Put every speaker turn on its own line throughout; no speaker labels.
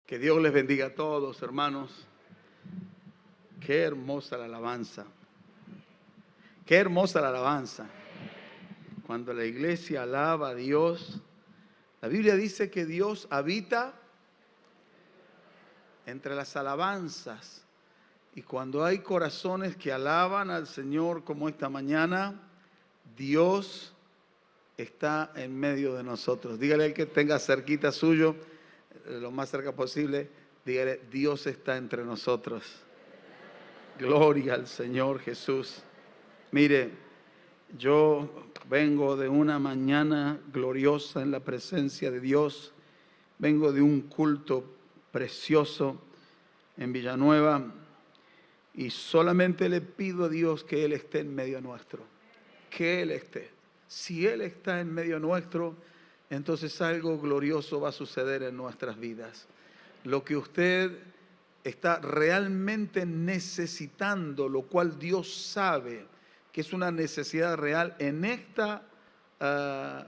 Que Dios les bendiga a todos, hermanos. Qué hermosa la alabanza. Qué hermosa la alabanza. Cuando la iglesia alaba a Dios, la Biblia dice que Dios habita entre las alabanzas. Y cuando hay corazones que alaban al Señor como esta mañana, Dios está en medio de nosotros. Dígale al que tenga cerquita suyo, lo más cerca posible, dígale, Dios está entre nosotros. Gloria al Señor Jesús. Mire, yo vengo de una mañana gloriosa en la presencia de Dios. Vengo de un culto precioso en Villanueva y solamente le pido a Dios que Él esté en medio nuestro. Que Él esté. Si Él está en medio nuestro, entonces algo glorioso va a suceder en nuestras vidas. Lo que usted está realmente necesitando, lo cual Dios sabe que es una necesidad real en esta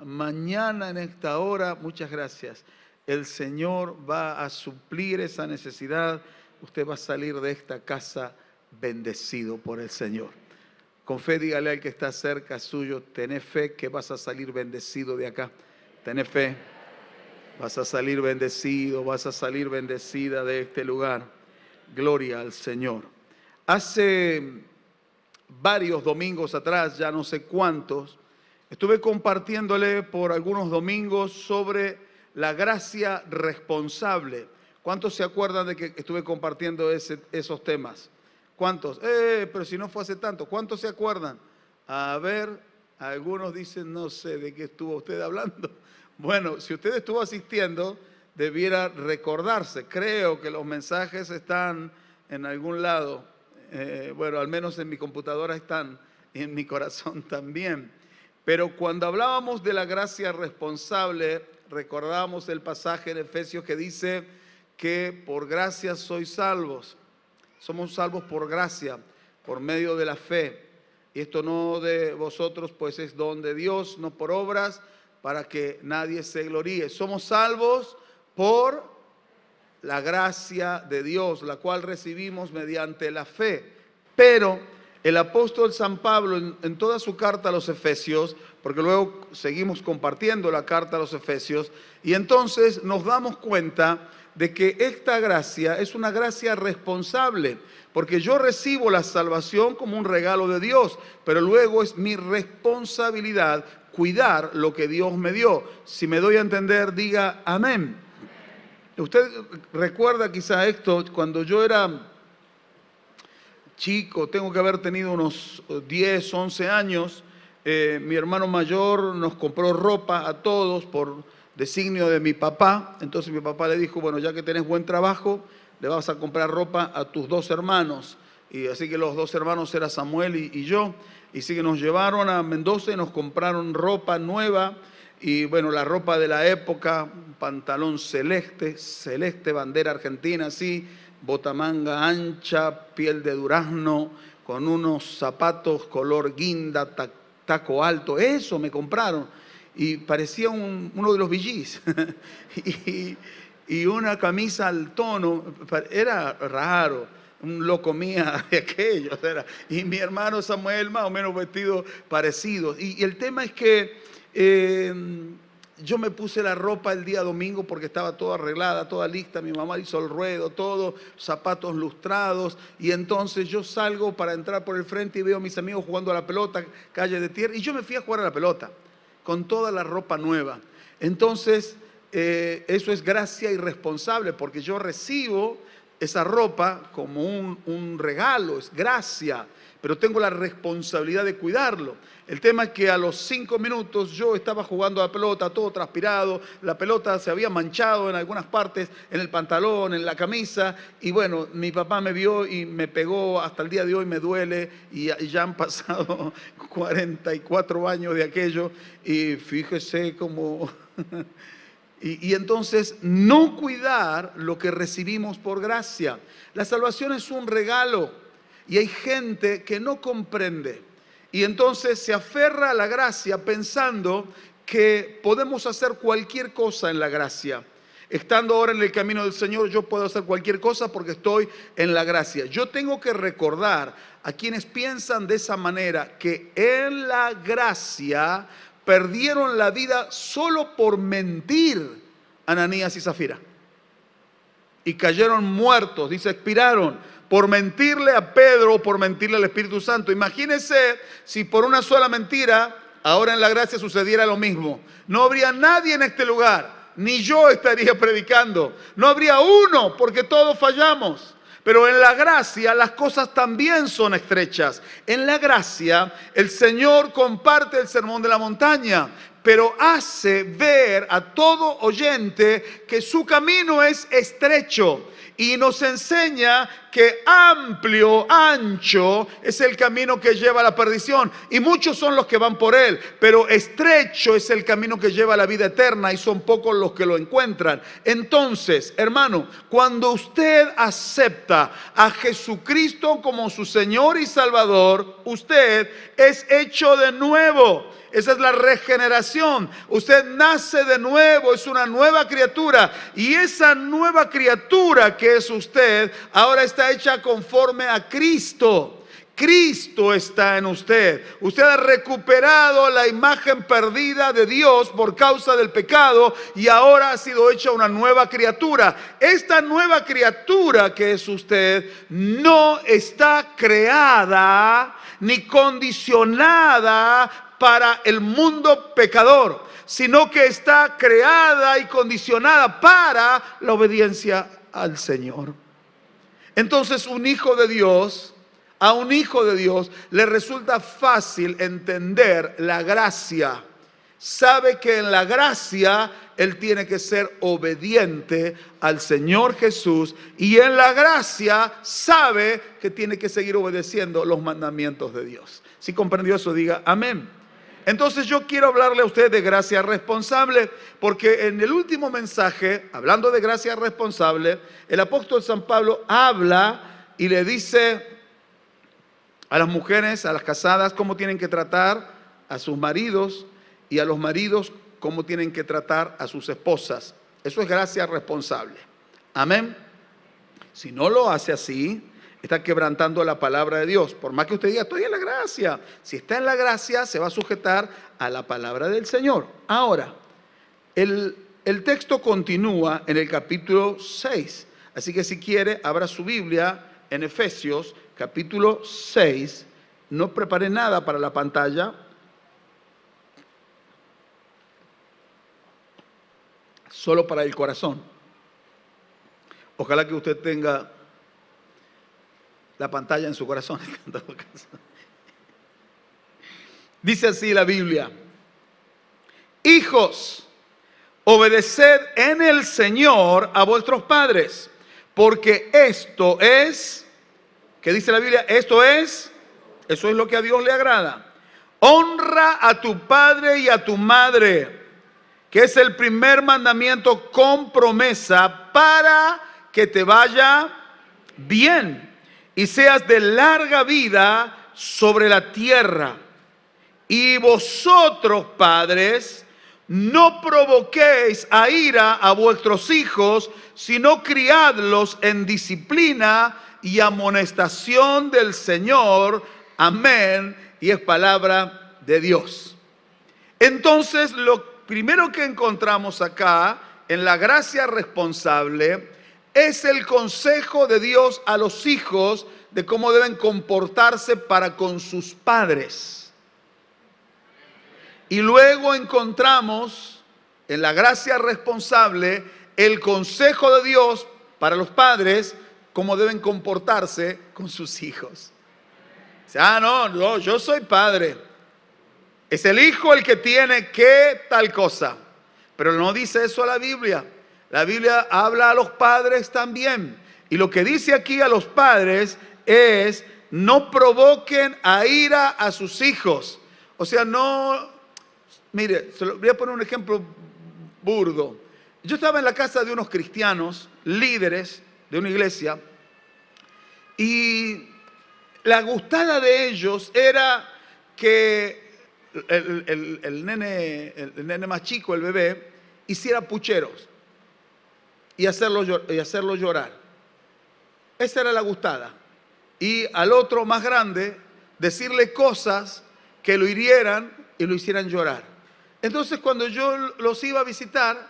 mañana, en esta hora, muchas gracias. El Señor va a suplir esa necesidad. Usted va a salir de esta casa bendecido por el Señor. Con fe dígale al que está cerca suyo, tenés fe que vas a salir bendecido de acá. Tenés fe, vas a salir bendecido, vas a salir bendecida de este lugar. Gloria al Señor. Hace varios domingos atrás, ya no sé cuántos, estuve compartiéndole por algunos domingos sobre la gracia responsable. ¿Cuántos se acuerdan de que estuve compartiendo esos temas? ¿Cuántos? Pero si no fue hace tanto, ¿cuántos se acuerdan? A ver, algunos dicen, no sé de qué estuvo usted hablando. Bueno, si usted estuvo asistiendo, debiera recordarse. Creo que los mensajes están en algún lado. Bueno, al menos en mi computadora están, y en mi corazón también. Pero cuando hablábamos de la gracia responsable, recordábamos el pasaje en Efesios que dice que por gracia sois salvos. Somos salvos por gracia, por medio de la fe. Y esto no de vosotros, pues es don de Dios, no por obras, para que nadie se gloríe. Somos salvos por la gracia de Dios, la cual recibimos mediante la fe. Pero el apóstol San Pablo, en toda su carta a los Efesios, porque luego seguimos compartiendo la carta a los Efesios, y entonces nos damos cuenta de que esta gracia es una gracia responsable, porque yo recibo la salvación como un regalo de Dios, pero luego es mi responsabilidad cuidar lo que Dios me dio. Si me doy a entender, diga amén. Usted recuerda quizá esto, cuando yo era chico, tengo que haber tenido unos 10, 11 años, mi hermano mayor nos compró ropa a todos por designio de mi papá. Entonces mi papá le dijo, bueno, ya que tenés buen trabajo, le vas a comprar ropa a tus dos hermanos. Y así que los dos hermanos eran Samuel y yo. Y así que nos llevaron a Mendoza y nos compraron ropa nueva. Y bueno, la ropa de la época, pantalón celeste, bandera argentina, así, botamanga ancha, piel de durazno, con unos zapatos color guinda, taco alto. Eso me compraron. Y parecía uno de los VGs. y una camisa al tono, era raro. Lo comía de aquello. Y mi hermano Samuel más o menos vestido parecido. Y el tema es que yo me puse la ropa el día domingo porque estaba toda arreglada, toda lista. Mi mamá hizo el ruedo, todo, zapatos lustrados. Y entonces yo salgo para entrar por el frente y veo a mis amigos jugando a la pelota, calle de tierra. Y yo me fui a jugar a la pelota con toda la ropa nueva. Entonces, eso es gracia irresponsable, porque yo recibo esa ropa como un regalo, es gracia, pero tengo la responsabilidad de cuidarlo. El tema es que a los 5 minutos yo estaba jugando a la pelota, todo transpirado, la pelota se había manchado en algunas partes, en el pantalón, en la camisa, y bueno, mi papá me vio y me pegó, hasta el día de hoy me duele, y ya han pasado 44 años de aquello, y fíjese cómo... Y entonces no cuidar lo que recibimos por gracia. La salvación es un regalo y hay gente que no comprende y entonces se aferra a la gracia pensando que podemos hacer cualquier cosa en la gracia. Estando ahora en el camino del Señor, yo puedo hacer cualquier cosa porque estoy en la gracia. Yo tengo que recordar a quienes piensan de esa manera que en la gracia perdieron la vida solo por mentir Ananías y Zafira. Y cayeron muertos, dice, expiraron por mentirle a Pedro o por mentirle al Espíritu Santo. Imagínense si por una sola mentira, ahora en la gracia sucediera lo mismo. No habría nadie en este lugar. Ni yo estaría predicando. No habría uno porque todos fallamos. Pero en la gracia las cosas también son estrechas. En la gracia el Señor comparte el sermón de la montaña, pero hace ver a todo oyente que su camino es estrecho. Y nos enseña que amplio, ancho es el camino que lleva a la perdición. Y muchos son los que van por él, pero estrecho es el camino que lleva a la vida eterna y son pocos los que lo encuentran. Entonces, hermano, cuando usted acepta a Jesucristo como su Señor y Salvador, usted es hecho de nuevo. Esa es la regeneración. Usted nace de nuevo, es una nueva criatura. Y esa nueva criatura que es usted, ahora está hecha conforme a Cristo. Cristo está en usted. Usted ha recuperado la imagen perdida de Dios por causa del pecado y ahora ha sido hecha una nueva criatura. Esta nueva criatura que es usted no está creada ni condicionada para el mundo pecador, sino que está creada y condicionada para la obediencia al Señor. Entonces, a un hijo de Dios le resulta fácil entender la gracia. Sabe que en la gracia él tiene que ser obediente al Señor Jesús y en la gracia sabe que tiene que seguir obedeciendo los mandamientos de Dios. Si comprendió eso, diga amén. Entonces yo quiero hablarle a usted de gracia responsable, porque en el último mensaje, hablando de gracia responsable, el apóstol San Pablo habla y le dice a las mujeres, a las casadas, cómo tienen que tratar a sus maridos y a los maridos cómo tienen que tratar a sus esposas. Eso es gracia responsable. Amén. Si no lo hace así, está quebrantando la palabra de Dios. Por más que usted diga, estoy en la gracia. Si está en la gracia, se va a sujetar a la palabra del Señor. Ahora, el texto continúa en el capítulo 6. Así que si quiere, abra su Biblia en Efesios, capítulo 6. No preparé nada para la pantalla. Solo para el corazón. Ojalá que usted tenga la pantalla en su corazón. Dice así la Biblia: hijos, obedeced en el Señor a vuestros padres, porque esto es, ¿qué dice la Biblia? Eso es lo que a Dios le agrada. Honra a tu padre y a tu madre, que es el primer mandamiento con promesa para que te vaya bien y seas de larga vida sobre la tierra. Y vosotros, padres, no provoquéis a ira a vuestros hijos, sino criadlos en disciplina y amonestación del Señor. Amén. Y es palabra de Dios. Entonces, lo primero que encontramos acá en la gracia responsable es el consejo de Dios a los hijos de cómo deben comportarse para con sus padres. Y luego encontramos en la gracia responsable el consejo de Dios para los padres, cómo deben comportarse con sus hijos. No, yo soy padre. Es el hijo el que tiene que tal cosa. Pero no dice eso la Biblia. La Biblia habla a los padres también. Y lo que dice aquí a los padres es: no provoquen a ira a sus hijos. O sea, no... Mire, voy a poner un ejemplo burdo. Yo estaba en la casa de unos cristianos, líderes de una iglesia, y la gustada de ellos era que el nene más chico, el bebé, hiciera pucheros. y hacerlo llorar. Esa era la gustada. Y al otro más grande, decirle cosas que lo hirieran y lo hicieran llorar. Entonces cuando yo los iba a visitar,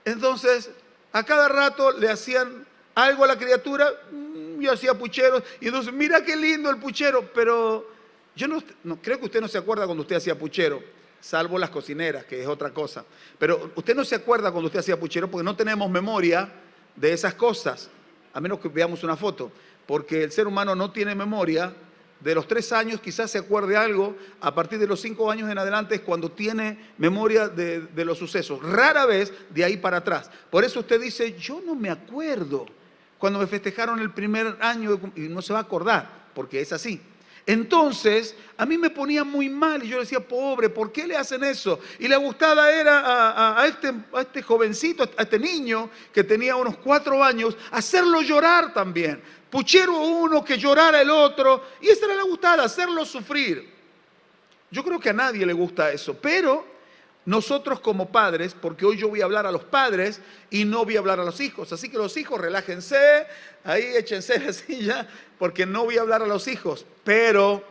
entonces a cada rato le hacían algo a la criatura, yo hacía pucheros, y entonces mira qué lindo el puchero, pero yo no creo que usted no se acuerda cuando usted hacía puchero, salvo las cocineras, que es otra cosa. Pero usted no se acuerda cuando usted hacía puchero porque no tenemos memoria de esas cosas, a menos que veamos una foto, porque el ser humano no tiene memoria. De los 3 años quizás se acuerde algo, a partir de los 5 años en adelante es cuando tiene memoria de los sucesos, rara vez de ahí para atrás. Por eso usted dice, yo no me acuerdo cuando me festejaron el primer año, y no se va a acordar, porque es así. Entonces, a mí me ponía muy mal y yo decía, pobre, ¿por qué le hacen eso? Y la gustada era a este jovencito, a este niño que tenía unos 4 años, hacerlo llorar también. Puchero uno, que llorara el otro, y esa era la gustada, hacerlo sufrir. Yo creo que a nadie le gusta eso, pero nosotros como padres, porque hoy yo voy a hablar a los padres y no voy a hablar a los hijos, así que los hijos relájense, ahí échense la silla, porque no voy a hablar a los hijos, pero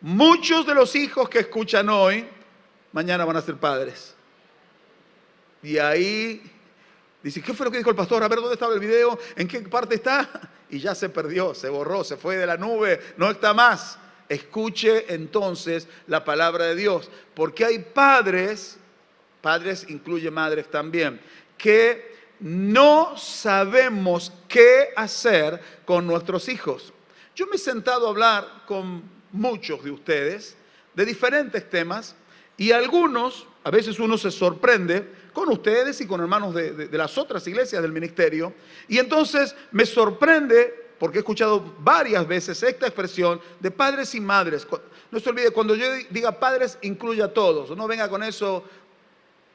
muchos de los hijos que escuchan hoy, mañana van a ser padres. Y ahí dice, ¿qué fue lo que dijo el pastor? A ver, ¿dónde estaba el video? ¿En qué parte está? Y ya se perdió, se borró, se fue de la nube, no está más. Escuche entonces la palabra de Dios, porque hay padres incluye madres también, que no sabemos qué hacer con nuestros hijos. Yo me he sentado a hablar con muchos de ustedes de diferentes temas y algunos, a veces uno se sorprende con ustedes y con hermanos de las otras iglesias del ministerio, y entonces me sorprende porque he escuchado varias veces esta expresión de padres y madres. No se olvide, cuando yo diga padres, incluye a todos, no venga con eso,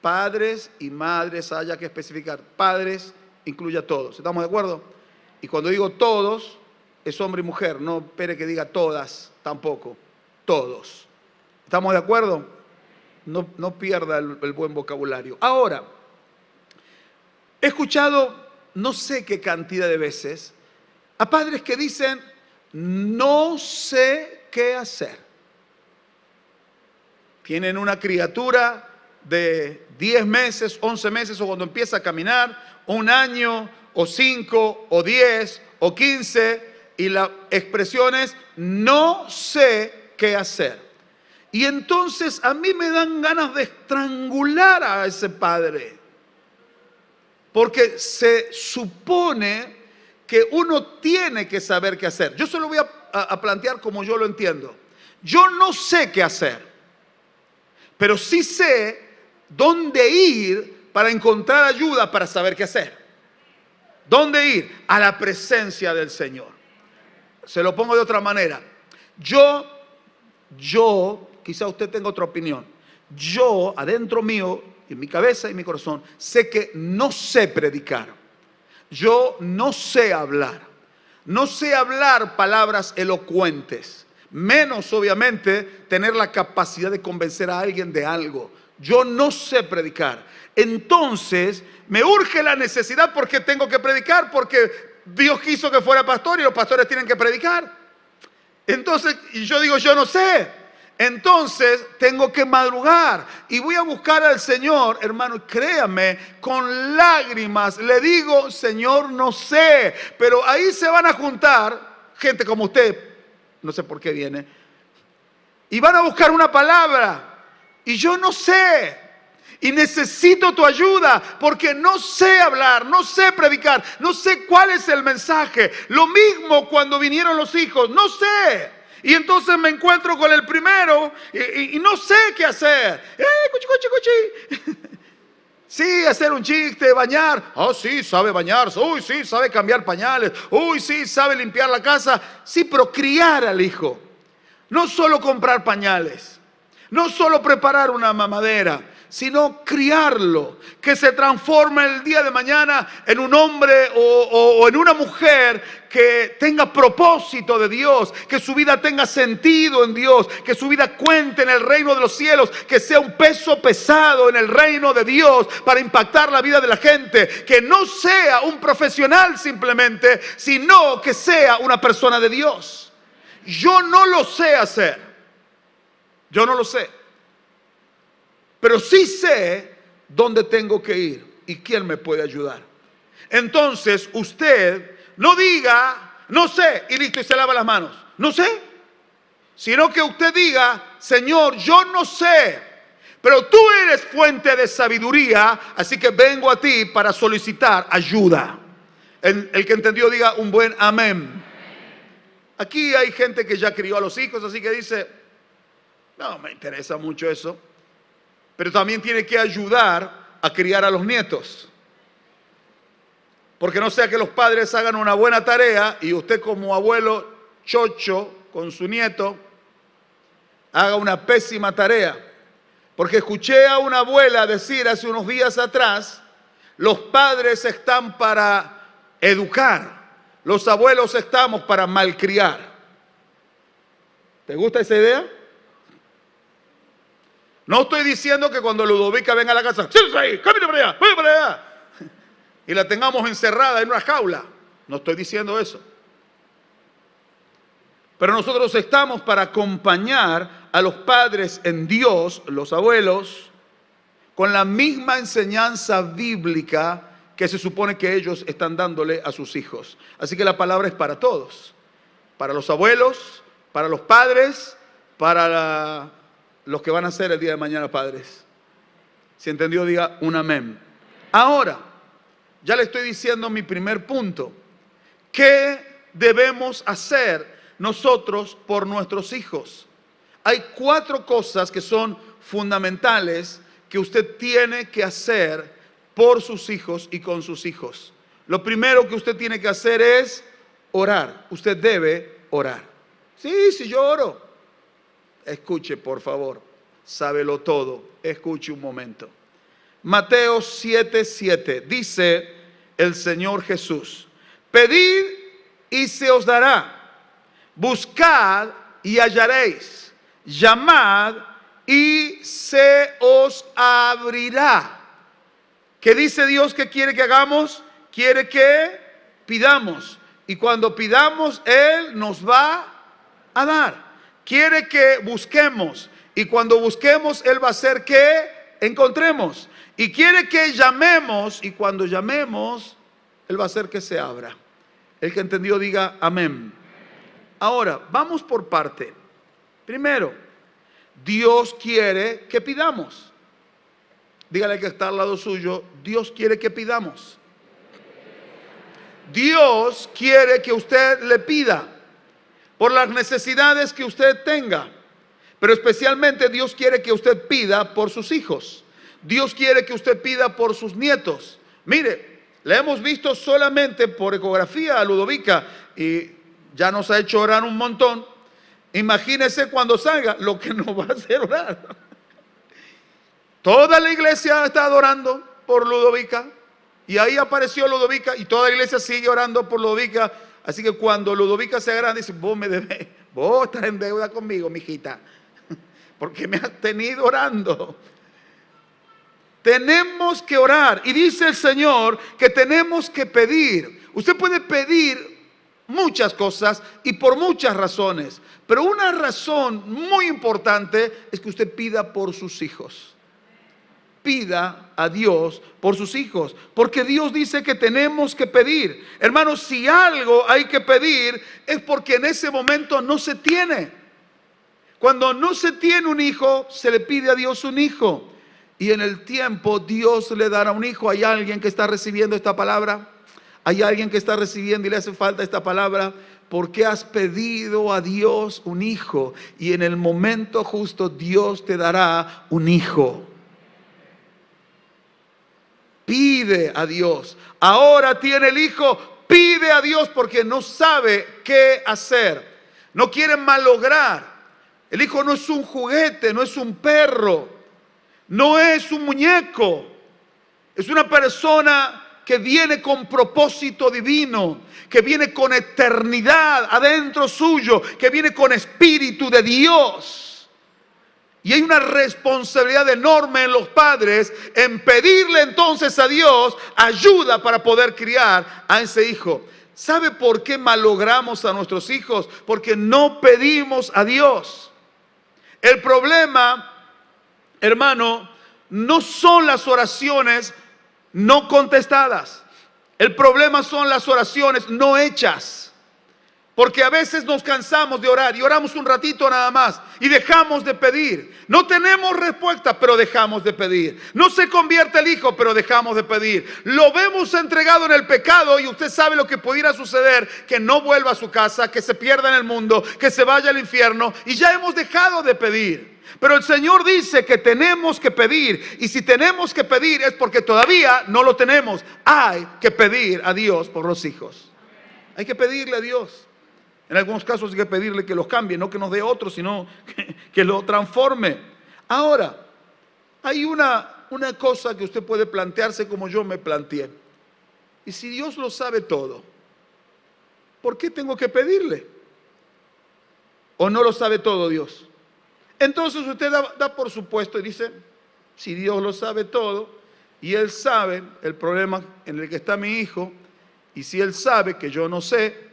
padres y madres, haya que especificar, padres incluye a todos, ¿estamos de acuerdo? Y cuando digo todos, es hombre y mujer, no espere que diga todas, tampoco, todos. ¿Estamos de acuerdo? No pierda el buen vocabulario. Ahora, he escuchado no sé qué cantidad de veces a padres que dicen, no sé qué hacer. Tienen una criatura de 10 meses, 11 meses, o cuando empieza a caminar, 1 año, o 5, o 10, o 15, y la expresión es, no sé qué hacer. Y entonces a mí me dan ganas de estrangular a ese padre, porque se supone que uno tiene que saber qué hacer. Yo se lo voy a plantear como yo lo entiendo. Yo no sé qué hacer, pero sí sé dónde ir para encontrar ayuda para saber qué hacer. ¿Dónde ir? A la presencia del Señor. Se lo pongo de otra manera. Yo, quizá usted tenga otra opinión. Yo, adentro mío, en mi cabeza y mi corazón, sé que no sé predicar. Yo no sé hablar. No sé hablar palabras elocuentes. Menos, obviamente, tener la capacidad de convencer a alguien de algo. Yo no sé predicar. Entonces, me urge la necesidad porque tengo que predicar, porque Dios quiso que fuera pastor y los pastores tienen que predicar. Entonces, y yo digo, yo no sé. Entonces, tengo que madrugar y voy a buscar al Señor, hermano, créame, con lágrimas. Le digo, Señor, no sé. Pero ahí se van a juntar gente como usted, no sé por qué viene, y van a buscar una palabra. Y yo no sé. Y necesito tu ayuda porque no sé hablar, no sé predicar, no sé cuál es el mensaje. Lo mismo cuando vinieron los hijos, no sé. Y entonces me encuentro con el primero y no sé qué hacer. Cuchi. Sí, hacer un chiste, bañar. Oh, sí, sabe bañarse. Uy, sí, sabe cambiar pañales. Uy, sí, sabe limpiar la casa. Sí, pero criar al hijo. No solo comprar pañales. No solo preparar una mamadera. sino criarlo, que se transforme el día de mañana en un hombre o en una mujer que tenga propósito de Dios, que su vida tenga sentido en Dios, que su vida cuente en el reino de los cielos, que sea un peso pesado en el reino de Dios para impactar la vida de la gente, que no sea un profesional simplemente, sino que sea una persona de Dios. Yo no lo sé hacer, yo no lo sé, pero sí sé dónde tengo que ir y quién me puede ayudar. Entonces usted no diga, no sé, y listo, y se lava las manos. No sé, sino que usted diga, Señor, yo no sé, pero tú eres fuente de sabiduría, así que vengo a ti para solicitar ayuda. El que entendió diga un buen amén. Aquí hay gente que ya crió a los hijos, así que dice, no me interesa mucho eso, pero también tiene que ayudar a criar a los nietos. Porque no sea que los padres hagan una buena tarea y usted como abuelo chocho con su nieto haga una pésima tarea. Porque escuché a una abuela decir hace unos días atrás, los padres están para educar, los abuelos estamos para malcriar. ¿Te gusta esa idea? No estoy diciendo que cuando Ludovica venga a la casa, sí, camine para allá, vaya para allá, y la tengamos encerrada en una jaula. No estoy diciendo eso. Pero nosotros estamos para acompañar a los padres en Dios, los abuelos, con la misma enseñanza bíblica que se supone que ellos están dándole a sus hijos. Así que la palabra es para todos. Para los abuelos, para los padres, para los que van a ser el día de mañana padres. Si entendió, diga un amén. Ahora, ya le estoy diciendo mi primer punto. ¿Qué debemos hacer nosotros por nuestros hijos? Hay 4 cosas que son fundamentales que usted tiene que hacer por sus hijos y con sus hijos. Lo primero que usted tiene que hacer es orar. Usted debe orar. Sí, yo oro. Escuche, por favor. Sábelo todo. Escuche un momento. Mateo 7:7 dice el Señor Jesús: pedid y se os dará, buscad y hallaréis, llamad y se os abrirá. ¿Qué dice Dios que quiere que hagamos? Quiere que pidamos, y cuando pidamos Él nos va a dar. Quiere que busquemos, y cuando busquemos Él va a hacer que encontremos. Y quiere que llamemos, y cuando llamemos, Él va a hacer que se abra. El que entendió diga amén. Ahora, vamos por parte. Primero, Dios quiere que pidamos. Dígale que está al lado suyo, Dios quiere que pidamos. Dios quiere que usted le pida por las necesidades que usted tenga. Pero especialmente Dios quiere que usted pida por sus hijos. Dios quiere que usted pida por sus nietos. Mire, le hemos visto solamente por ecografía a Ludovica y ya nos ha hecho orar un montón. Imagínese cuando salga lo que nos va a hacer orar. Toda la iglesia está orando por Ludovica y ahí apareció Ludovica y toda la iglesia sigue orando por Ludovica. Así que cuando Ludovica sea grande, dice, vos me debes, vos estás en deuda conmigo, mijita, porque me has tenido orando. Tenemos que orar. Y dice el Señor que tenemos que pedir. Usted puede pedir muchas cosas y por muchas razones. Pero una razón muy importante es que usted pida por sus hijos. Pida a Dios por sus hijos. Porque Dios dice que tenemos que pedir. Hermanos, si algo hay que pedir es porque en ese momento no se tiene. Cuando no se tiene un hijo, se le pide a Dios un hijo. Y en el tiempo Dios le dará un hijo. ¿Hay alguien que está recibiendo esta palabra? ¿Hay alguien que está recibiendo y le hace falta esta palabra? Porque has pedido a Dios un hijo y en el momento justo Dios te dará un hijo. Pide a Dios. Ahora tiene el hijo, pide a Dios porque no sabe qué hacer. No quiere malograr. El hijo no es un juguete, no es un perro. No es un muñeco, es una persona que viene con propósito divino, que viene con eternidad adentro suyo, que viene con espíritu de Dios. Y hay una responsabilidad enorme en los padres en pedirle entonces a Dios ayuda para poder criar a ese hijo. ¿Sabe por qué malogramos a nuestros hijos? Porque no pedimos a Dios. El problema, hermano, no son las oraciones no contestadas. El problema son las oraciones no hechas. Porque a veces nos cansamos de orar y oramos un ratito nada más y dejamos de pedir. No tenemos respuesta, pero dejamos de pedir. No se convierte el hijo, pero dejamos de pedir. Lo vemos entregado en el pecado y usted sabe lo que pudiera suceder, que no vuelva a su casa, que se pierda en el mundo, que se vaya al infierno y ya hemos dejado de pedir. Pero el Señor dice que tenemos que pedir, y si tenemos que pedir es porque todavía no lo tenemos. Hay que pedir a Dios por los hijos. Hay que pedirle a Dios. En algunos casos hay que pedirle que los cambie, no que nos dé otro, sino que lo transforme. Ahora, hay una cosa que usted puede plantearse como yo me planteé. Y si Dios lo sabe todo, ¿por qué tengo que pedirle? ¿O no lo sabe todo Dios? Entonces usted da por supuesto y dice, si Dios lo sabe todo y Él sabe el problema en el que está mi hijo, y si Él sabe que yo no sé,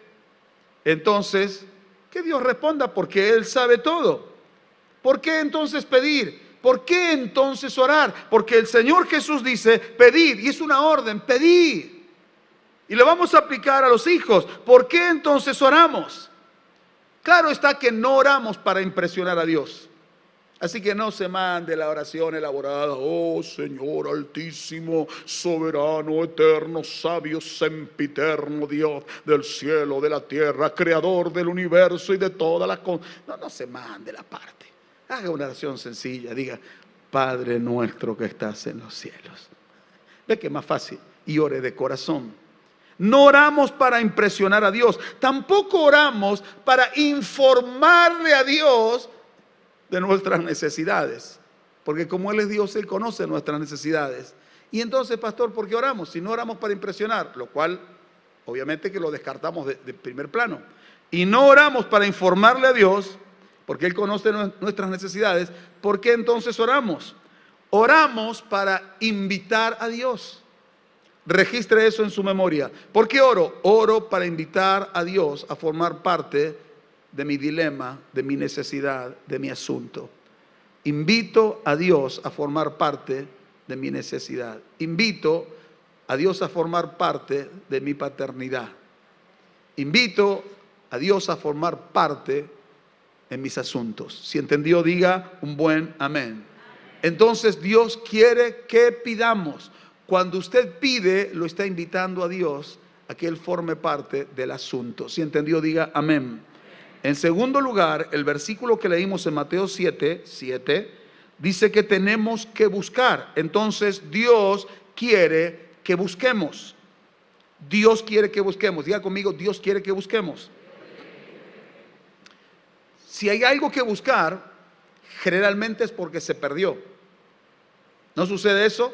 entonces que Dios responda porque Él sabe todo. ¿Por qué entonces pedir? ¿Por qué entonces orar? Porque el Señor Jesús dice pedir, y es una orden, pedir. Y lo vamos a aplicar a los hijos. ¿Por qué entonces oramos? Claro está que no oramos para impresionar a Dios. Así que no se mande la oración elaborada. Oh Señor altísimo, soberano, eterno, sabio, sempiterno, Dios del cielo, de la tierra, creador del universo y de todas las cosas. No se mande la parte. Haga una oración sencilla. Diga, Padre nuestro que estás en los cielos. Ve que es más fácil. Y ore de corazón. No oramos para impresionar a Dios. Tampoco oramos para informarle a Dios de nuestras necesidades, porque como Él es Dios, Él conoce nuestras necesidades. Y entonces, pastor, ¿por qué oramos? Si no oramos para impresionar, lo cual obviamente que lo descartamos de primer plano, y no oramos para informarle a Dios, porque Él conoce nuestras necesidades, ¿por qué entonces oramos? Oramos para invitar a Dios. Registre eso en su memoria. ¿Por qué oro? Oro para invitar a Dios a formar parte de mi dilema, de mi necesidad, de mi asunto. Invito a Dios a formar parte de mi necesidad. Invito a Dios a formar parte de mi paternidad. Invito a Dios a formar parte en mis asuntos. Si entendió, diga un buen amén. Entonces Dios quiere que pidamos. Cuando usted pide, lo está invitando a Dios a que Él forme parte del asunto. Si entendió, diga amén. En segundo lugar, el versículo que leímos en Mateo 7, dice que tenemos que buscar. Entonces Dios quiere que busquemos. Dios quiere que busquemos. Diga conmigo, Dios quiere que busquemos. Si hay algo que buscar, generalmente es porque se perdió. ¿No sucede eso?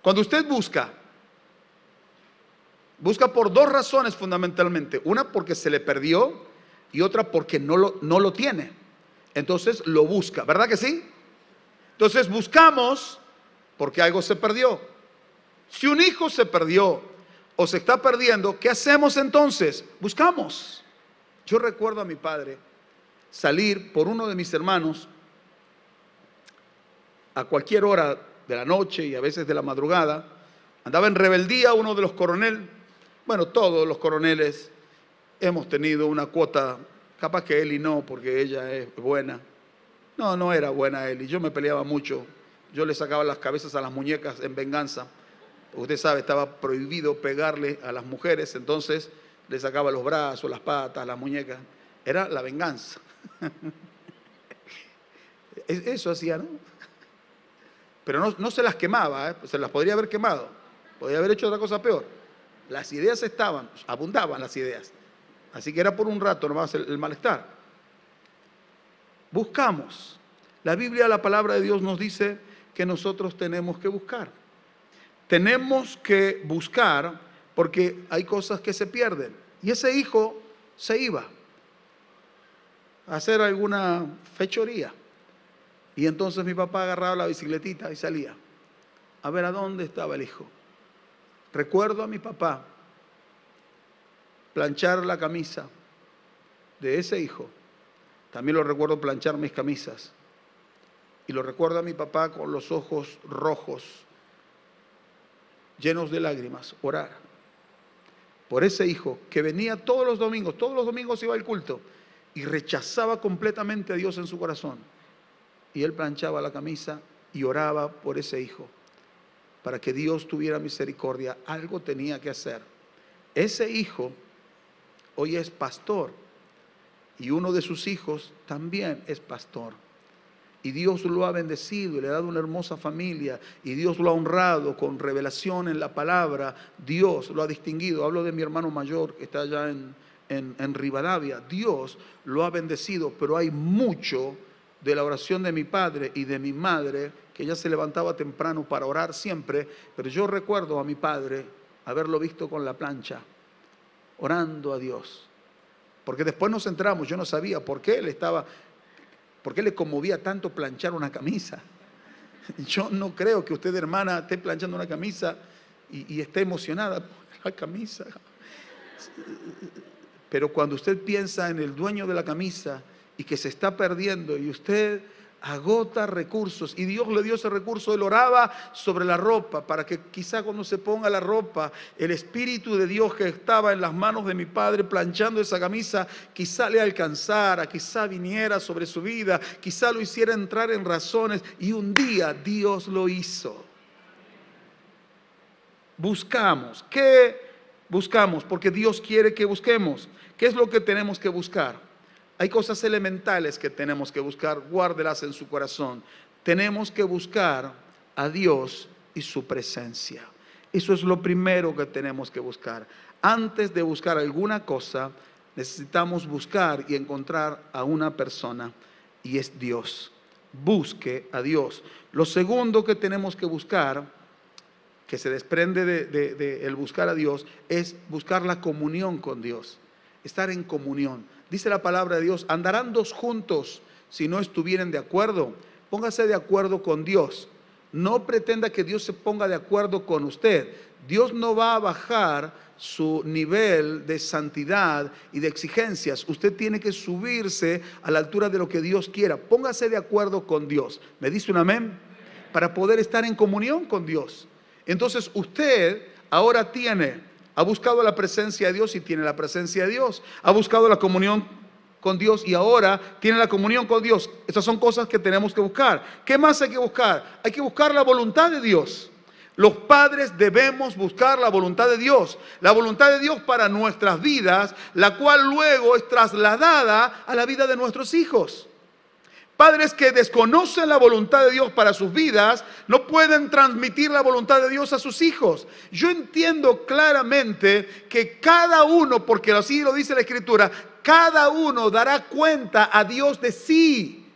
Cuando usted busca por dos razones fundamentalmente. Una, porque se le perdió, y otra porque no lo tiene. Entonces lo busca, ¿verdad que sí? Entonces buscamos porque algo se perdió. Si un hijo se perdió o se está perdiendo, ¿qué hacemos entonces? Buscamos. Yo recuerdo a mi padre salir por uno de mis hermanos a cualquier hora de la noche y a veces de la madrugada. Andaba en rebeldía uno de los coroneles. Bueno, todos los coroneles hemos tenido una cuota, capaz que Eli no, porque ella es buena. No era buena Eli, yo me peleaba mucho. Yo le sacaba las cabezas a las muñecas en venganza. Usted sabe, estaba prohibido pegarle a las mujeres, entonces le sacaba los brazos, las patas, las muñecas. Era la venganza. Eso hacía, ¿no? Pero no se las quemaba, se las podría haber quemado. Podría haber hecho otra cosa peor. Las ideas estaban, abundaban las ideas. Así que era por un rato nomás el malestar. Buscamos. La Biblia, la palabra de Dios nos dice que nosotros tenemos que buscar. Tenemos que buscar porque hay cosas que se pierden. Y ese hijo se iba a hacer alguna fechoría. Y entonces mi papá agarraba la bicicletita y salía a ver a dónde estaba el hijo. Recuerdo a mi papá planchar la camisa de ese hijo. También lo recuerdo planchar mis camisas. Y lo recuerdo a mi papá con los ojos rojos, llenos de lágrimas, orar por ese hijo que venía todos los domingos iba al culto y rechazaba completamente a Dios en su corazón. Y él planchaba la camisa y oraba por ese hijo, para que Dios tuviera misericordia. Algo tenía que hacer. Ese hijo hoy es pastor y uno de sus hijos también es pastor. Y Dios lo ha bendecido y le ha dado una hermosa familia. Y Dios lo ha honrado con revelación en la palabra. Dios lo ha distinguido. Hablo de mi hermano mayor que está allá en Rivadavia. Dios lo ha bendecido, pero hay mucho de la oración de mi padre y de mi madre, que ella se levantaba temprano para orar siempre. Pero yo recuerdo a mi padre haberlo visto con la plancha, orando a Dios. Porque después nos enteramos, yo no sabía por qué le conmovía tanto planchar una camisa. Yo no creo que usted, hermana, esté planchando una camisa y esté emocionada por la camisa. Pero cuando usted piensa en el dueño de la camisa y que se está perdiendo y usted agota recursos y Dios le dio ese recurso, él oraba sobre la ropa para que quizá cuando se ponga la ropa, el Espíritu de Dios que estaba en las manos de mi padre planchando esa camisa, quizá le alcanzara, quizá viniera sobre su vida, quizá lo hiciera entrar en razones, y un día Dios lo hizo. Buscamos. ¿Qué buscamos? Porque Dios quiere que busquemos. ¿Qué es lo que tenemos que buscar? Hay cosas elementales que tenemos que buscar, guárdelas en su corazón. Tenemos que buscar a Dios y su presencia. Eso es lo primero que tenemos que buscar. Antes de buscar alguna cosa, necesitamos buscar y encontrar a una persona, y es Dios. Busque a Dios. Lo segundo que tenemos que buscar, que se desprende de el buscar a Dios, es buscar la comunión con Dios. Estar en comunión. Dice la palabra de Dios, andarán dos juntos si no estuvieren de acuerdo. Póngase de acuerdo con Dios. No pretenda que Dios se ponga de acuerdo con usted. Dios no va a bajar su nivel de santidad y de exigencias. Usted tiene que subirse a la altura de lo que Dios quiera. Póngase de acuerdo con Dios. ¿Me dice un amén? Para poder estar en comunión con Dios. Entonces usted ahora ha buscado la presencia de Dios y tiene la presencia de Dios. Ha buscado la comunión con Dios y ahora tiene la comunión con Dios. Estas son cosas que tenemos que buscar. ¿Qué más hay que buscar? Hay que buscar la voluntad de Dios. Los padres debemos buscar la voluntad de Dios. La voluntad de Dios para nuestras vidas, la cual luego es trasladada a la vida de nuestros hijos. Padres que desconocen la voluntad de Dios para sus vidas no pueden transmitir la voluntad de Dios a sus hijos. Yo entiendo claramente que cada uno, porque así lo dice la Escritura, cada uno dará cuenta a Dios de sí.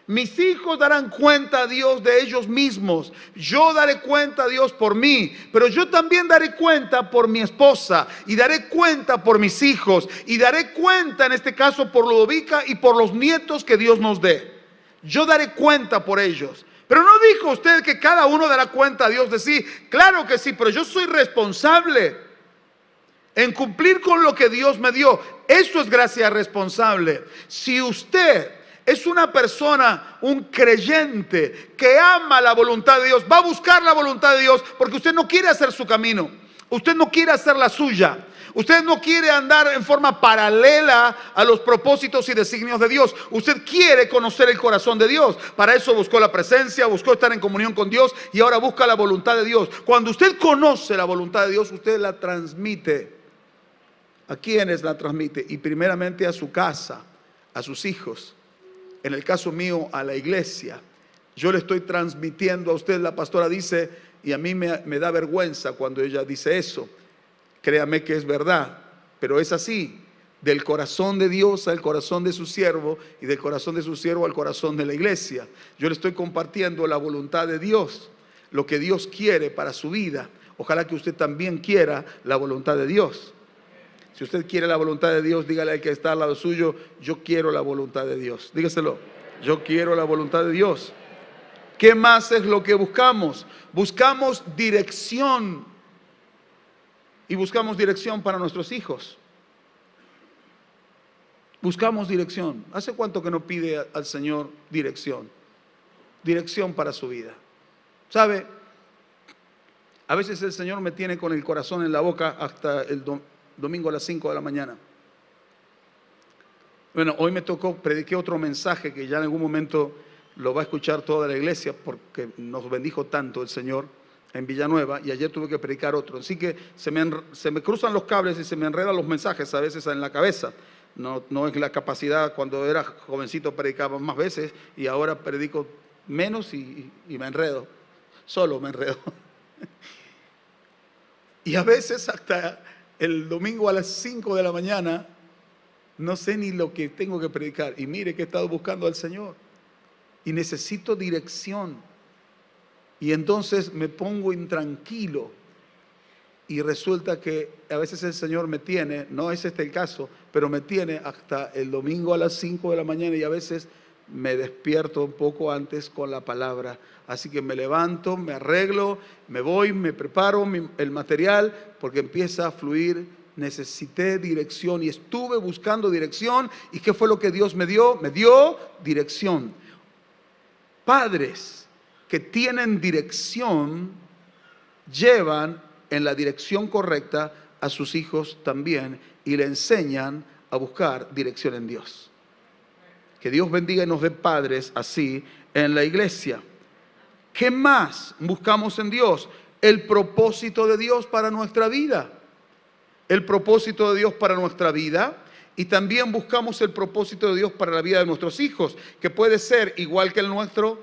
Mis hijos darán cuenta a Dios de ellos mismos. Yo daré cuenta a Dios por mí, pero yo también daré cuenta por mi esposa y daré cuenta por mis hijos y daré cuenta en este caso por Ludovica y por los nietos que Dios nos dé. Yo daré cuenta por ellos. Pero no dijo usted que cada uno dará cuenta a Dios de sí. Claro que sí, pero yo soy responsable en cumplir con lo que Dios me dio. Eso es gracia responsable. Si usted es una persona, un creyente que ama la voluntad de Dios, va a buscar la voluntad de Dios porque usted no quiere hacer su camino. Usted no quiere hacer la suya. Usted no quiere andar en forma paralela a los propósitos y designios de Dios. Usted quiere conocer el corazón de Dios. Para eso buscó la presencia, buscó estar en comunión con Dios y ahora busca la voluntad de Dios. Cuando usted conoce la voluntad de Dios, usted la transmite. ¿A quiénes la transmite? Y primeramente a su casa, a sus hijos. En el caso mío, a la iglesia. Yo le estoy transmitiendo a usted, la pastora dice, y a mí me da vergüenza cuando ella dice eso. Créame que es verdad, pero es así. del corazón de Dios al corazón de su siervo y del corazón de su siervo al corazón de la iglesia. Yo le estoy compartiendo la voluntad de Dios, lo que Dios quiere para su vida. Ojalá que usted también quiera la voluntad de Dios. Si usted quiere la voluntad de Dios, dígale al que está al lado suyo, yo quiero la voluntad de Dios. Dígaselo, yo quiero la voluntad de Dios. ¿Qué más es lo que buscamos? Buscamos dirección. Y buscamos dirección para nuestros hijos. Buscamos dirección. ¿Hace cuánto que no pide al Señor dirección? Dirección para su vida. ¿Sabe? A veces el Señor me tiene con el corazón en la boca hasta el domingo a las 5 de la mañana. Bueno, hoy me tocó, prediqué otro mensaje que ya en algún momento lo va a escuchar toda la iglesia porque nos bendijo tanto el Señor en Villanueva, y ayer tuve que predicar otro. Así que se me cruzan los cables y se me enredan los mensajes a veces en la cabeza. No es la capacidad. Cuando era jovencito predicaba más veces y ahora predico menos y me enredo. Solo me enredo. Y a veces hasta el domingo a las 5 de la mañana no sé ni lo que tengo que predicar. Y mire que he estado buscando al Señor y necesito dirección. Y entonces me pongo intranquilo. Y resulta que a veces el Señor me tiene, no es este el caso, pero me tiene hasta el domingo a las 5 de la mañana y a veces me despierto un poco antes con la palabra. Así que me levanto, me arreglo, me voy, me preparo el material porque empieza a fluir. Necesité dirección y estuve buscando dirección. ¿Y qué fue lo que Dios me dio? Me dio dirección. Padres que tienen dirección llevan en la dirección correcta a sus hijos también y le enseñan a buscar dirección en Dios. Que Dios bendiga y nos dé padres así en la iglesia. ¿Qué más buscamos en Dios? El propósito de Dios para nuestra vida. El propósito de Dios para nuestra vida. Y también buscamos el propósito de Dios para la vida de nuestros hijos, que puede ser igual que el nuestro,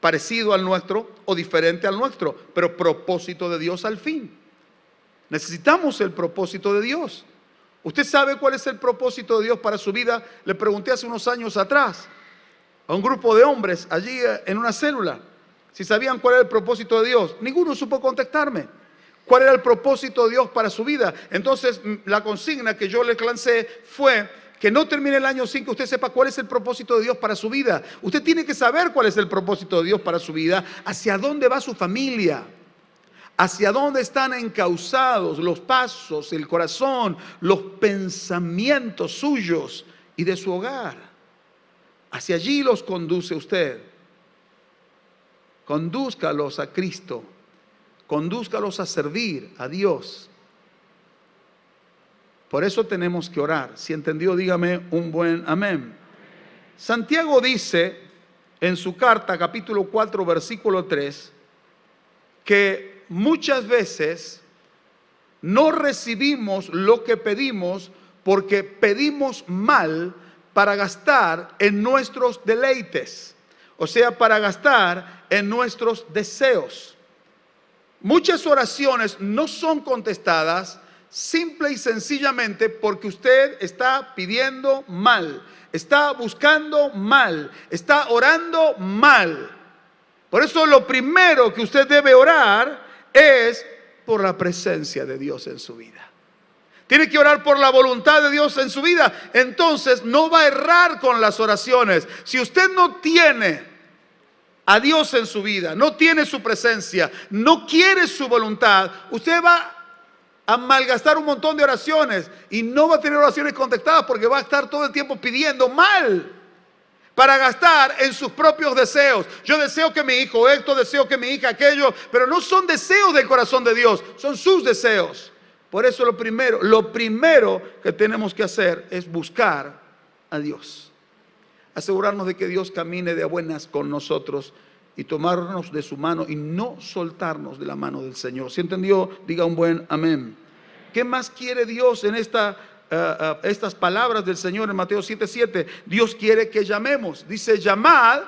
parecido al nuestro o diferente al nuestro, pero propósito de Dios al fin. Necesitamos el propósito de Dios. ¿Usted sabe cuál es el propósito de Dios para su vida? Le pregunté hace unos años atrás a un grupo de hombres allí en una célula si sabían cuál era el propósito de Dios. Ninguno supo contestarme cuál era el propósito de Dios para su vida. Entonces la consigna que yo les lancé fue que no termine el año sin que usted sepa cuál es el propósito de Dios para su vida. Usted tiene que saber cuál es el propósito de Dios para su vida, hacia dónde va su familia, hacia dónde están encausados los pasos, el corazón, los pensamientos suyos y de su hogar. Hacia allí los conduce usted. Condúzcalos a Cristo, condúzcalos a servir a Dios. Por eso tenemos que orar. Si entendió, dígame un buen amén. Santiago dice en su carta, capítulo 4, versículo 3, que muchas veces no recibimos lo que pedimos porque pedimos mal para gastar en nuestros deleites. O sea, para gastar en nuestros deseos. Muchas oraciones no son contestadas simple y sencillamente porque usted está pidiendo mal, está buscando mal, está orando mal. Por eso lo primero que usted debe orar es por la presencia de Dios en su vida. Tiene que orar por la voluntad de Dios en su vida. Entonces no va a errar con las oraciones. Si usted no tiene a Dios en su vida, no tiene su presencia, no quiere su voluntad, usted va a malgastar un montón de oraciones y no va a tener oraciones contestadas porque va a estar todo el tiempo pidiendo mal para gastar en sus propios deseos. Yo deseo que mi hijo esto, deseo que mi hija aquello, pero no son deseos del corazón de Dios, son sus deseos. Por eso lo primero que tenemos que hacer es buscar a Dios. Asegurarnos de que Dios camine de a buenas con nosotros y tomarnos de su mano y no soltarnos de la mano del Señor. ¿Sí entendió? Diga un buen amén. ¿Qué más quiere Dios en estas palabras del Señor en Mateo 7:7? Dios quiere que llamemos. Dice, llamad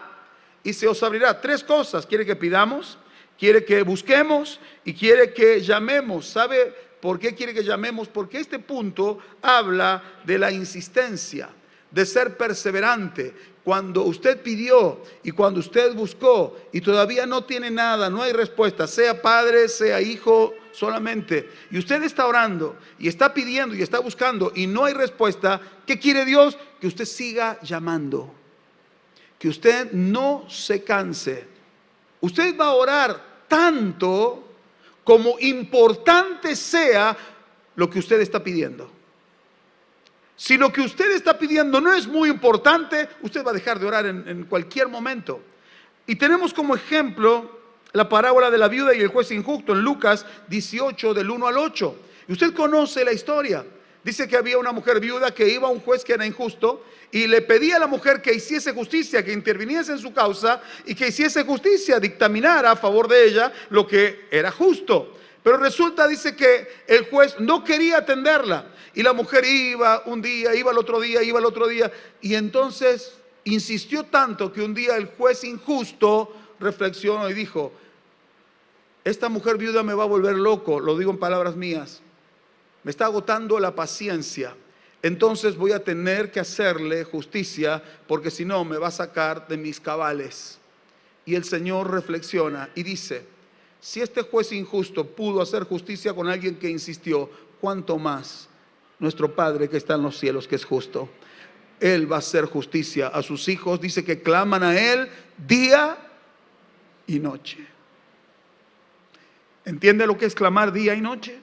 y se os abrirá. Tres cosas. Quiere que pidamos, quiere que busquemos y quiere que llamemos. ¿Sabe ¿Por qué quiere que llamemos? Porque este punto habla de la insistencia, de ser perseverante. Cuando usted pidió y cuando usted buscó y todavía no tiene nada, no hay respuesta, sea padre, sea hijo solamente, y usted está orando y está pidiendo y está buscando y no hay respuesta, ¿qué quiere Dios? Que usted siga llamando, que usted no se canse. Usted va a orar tanto como importante sea lo que usted está pidiendo. Si lo que usted está pidiendo no es muy importante, usted va a dejar de orar en cualquier momento. Y tenemos como ejemplo la parábola de la viuda y el juez injusto en Lucas 18 del 1 al 8. Y usted conoce la historia. Dice que había una mujer viuda que iba a un juez que era injusto y le pedía a la mujer que hiciese justicia, que interviniese en su causa y que hiciese justicia, dictaminara a favor de ella lo que era justo. Pero resulta, dice, que el juez no quería atenderla. Y la mujer iba un día, iba al otro día, iba al otro día. Y entonces insistió tanto que un día el juez injusto reflexionó y dijo: esta mujer viuda me va a volver loco, lo digo en palabras mías. Me está agotando la paciencia. Entonces voy a tener que hacerle justicia, porque si no me va a sacar de mis cabales. Y el Señor reflexiona y dice: si este juez injusto pudo hacer justicia con alguien que insistió, ¿cuánto más nuestro Padre que está en los cielos, que es justo? Él va a hacer justicia a sus hijos. Dice que claman a Él día y noche. ¿Entiende lo que es clamar día y noche?